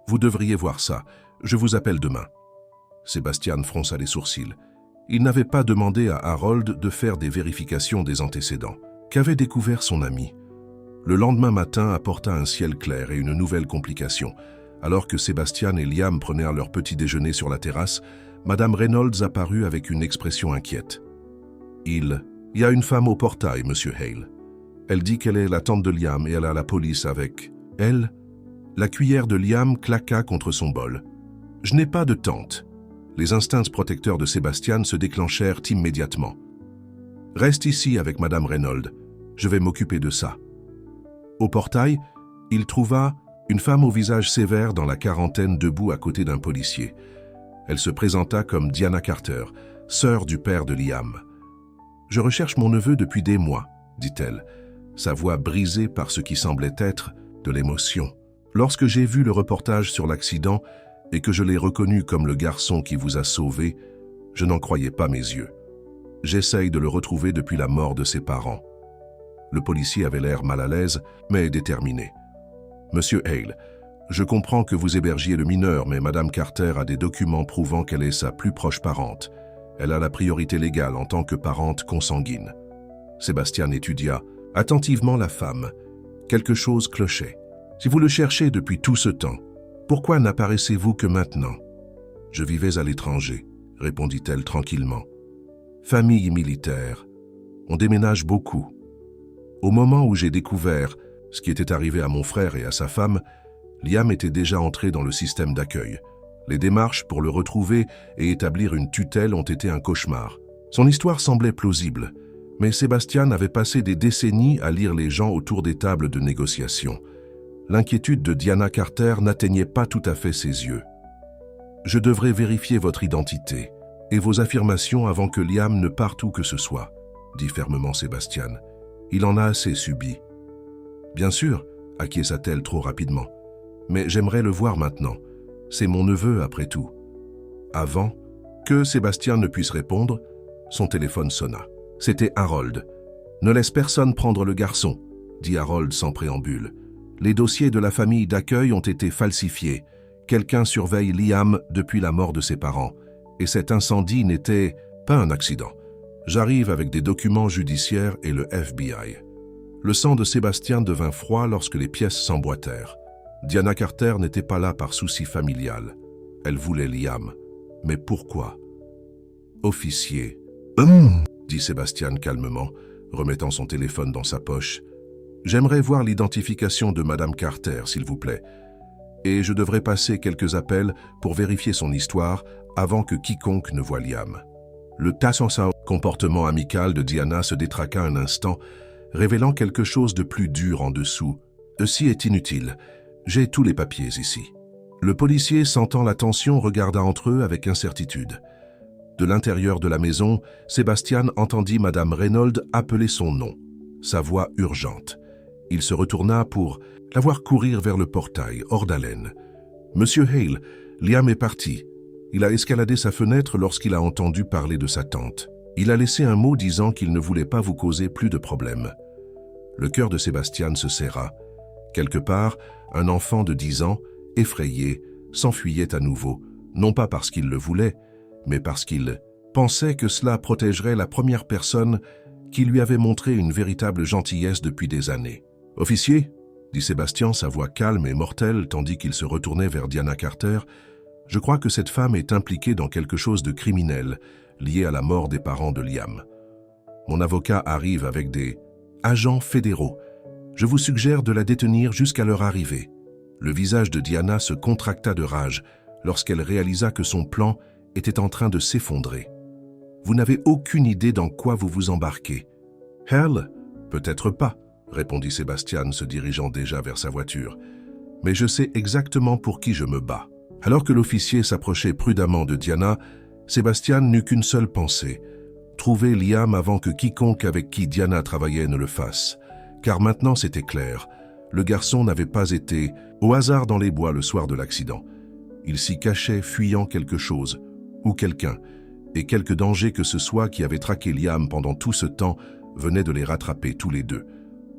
Vous devriez voir ça. Je vous appelle demain. Sébastien fronça les sourcils. Il n'avait pas demandé à Harold de faire des vérifications des antécédents. Qu'avait découvert son ami? Le lendemain matin apporta un ciel clair et une nouvelle complication. Alors que Sébastien et Liam prenaient leur petit déjeuner sur la terrasse, Madame Reynolds apparut avec une expression inquiète. « Il y a une femme au portail, Monsieur Hale. Elle dit qu'elle est la tante de Liam et elle a la police avec elle. » La cuillère de Liam claqua contre son bol. « Je n'ai pas de tante. » Les instincts protecteurs de Sébastien se déclenchèrent immédiatement. « Reste ici avec Madame Reynolds. Je vais m'occuper de ça. » Au portail, il trouva une femme au visage sévère dans la quarantaine debout à côté d'un policier. Elle se présenta comme Diana Carter, sœur du père de Liam. « Je recherche mon neveu depuis des mois, » dit-elle, sa voix brisée par ce qui semblait être de l'émotion. « Lorsque j'ai vu le reportage sur l'accident et que je l'ai reconnu comme le garçon qui vous a sauvé, je n'en croyais pas mes yeux. J'essaye de le retrouver depuis la mort de ses parents. » Le policier avait l'air mal à l'aise, mais déterminé. « Monsieur Hale, je comprends que vous hébergiez le mineur, mais Madame Carter a des documents prouvant qu'elle est sa plus proche parente. Elle a la priorité légale en tant que parente consanguine. » Sébastien étudia attentivement la femme. Quelque chose clochait. « Si vous le cherchez depuis tout ce temps, pourquoi n'apparaissez-vous que maintenant? » Je vivais à l'étranger, répondit-elle tranquillement. Famille militaire. On déménage beaucoup. Au moment où j'ai découvert ce qui était arrivé à mon frère et à sa femme, Liam était déjà entré dans le système d'accueil. Les démarches pour le retrouver et établir une tutelle ont été un cauchemar. Son histoire semblait plausible, mais Sébastien avait passé des décennies à lire les gens autour des tables de négociation. L'inquiétude de Diana Carter n'atteignait pas tout à fait ses yeux. « Je devrais vérifier votre identité et vos affirmations avant que Liam ne parte où que ce soit, » dit fermement Sébastien. « Il en a assez subi. » « Bien sûr, acquiesça-t-elle trop rapidement. Mais j'aimerais le voir maintenant. C'est mon neveu après tout. » Avant que Sébastien ne puisse répondre, son téléphone sonna. C'était Harold. « Ne laisse personne prendre le garçon, » dit Harold sans préambule. « Les dossiers de la famille d'accueil ont été falsifiés. Quelqu'un surveille Liam depuis la mort de ses parents. Et cet incendie n'était pas un accident. J'arrive avec des documents judiciaires et le FBI. » Le sang de Sébastien devint froid lorsque les pièces s'emboîtèrent. Diana Carter n'était pas là par souci familial. Elle voulait Liam. Mais pourquoi? « Officier. » dit Sébastien calmement, remettant son téléphone dans sa poche. « J'aimerais voir l'identification de Madame Carter, s'il vous plaît. Et je devrais passer quelques appels pour vérifier son histoire avant que quiconque ne voie Liam. » Le comportement amical de Diana se détraqua un instant, révélant quelque chose de plus dur en dessous. « Ceci est inutile. J'ai tous les papiers ici. » Le policier, sentant la tension, regarda entre eux avec incertitude. De l'intérieur de la maison, Sébastien entendit Madame Reynolds appeler son nom, sa voix urgente. Il se retourna pour la voir courir vers le portail, hors d'haleine. « Monsieur Hale, Liam est parti. Il a escaladé sa fenêtre lorsqu'il a entendu parler de sa tante. Il a laissé un mot disant qu'il ne voulait pas vous causer plus de problèmes. » Le cœur de Sébastien se serra. Quelque part, un enfant de 10 ans, effrayé, s'enfuyait à nouveau, non pas parce qu'il le voulait, mais parce qu'il pensait que cela protégerait la première personne qui lui avait montré une véritable gentillesse depuis des années. « Officier » dit Sébastien, sa voix calme et mortelle tandis qu'il se retournait vers Diana Carter, « je crois que cette femme est impliquée dans quelque chose de criminel lié à la mort des parents de Liam. Mon avocat arrive avec des agents fédéraux. Je vous suggère de la détenir jusqu'à leur arrivée. » Le visage de Diana se contracta de rage lorsqu'elle réalisa que son plan était en train de s'effondrer. « Vous n'avez aucune idée dans quoi vous vous embarquez. »« Hell, peut-être pas, » répondit Sébastien se dirigeant déjà vers sa voiture. « Mais je sais exactement pour qui je me bats. » Alors que l'officier s'approchait prudemment de Diana, Sébastien n'eut qu'une seule pensée, trouver Liam avant que quiconque avec qui Diana travaillait ne le fasse. Car maintenant c'était clair, le garçon n'avait pas été au hasard dans les bois le soir de l'accident. Il s'y cachait fuyant quelque chose, ou quelqu'un, et quelque danger que ce soit qui avait traqué Liam pendant tout ce temps venait de les rattraper tous les deux.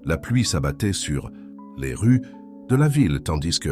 La pluie s'abattait sur les rues de la ville, tandis que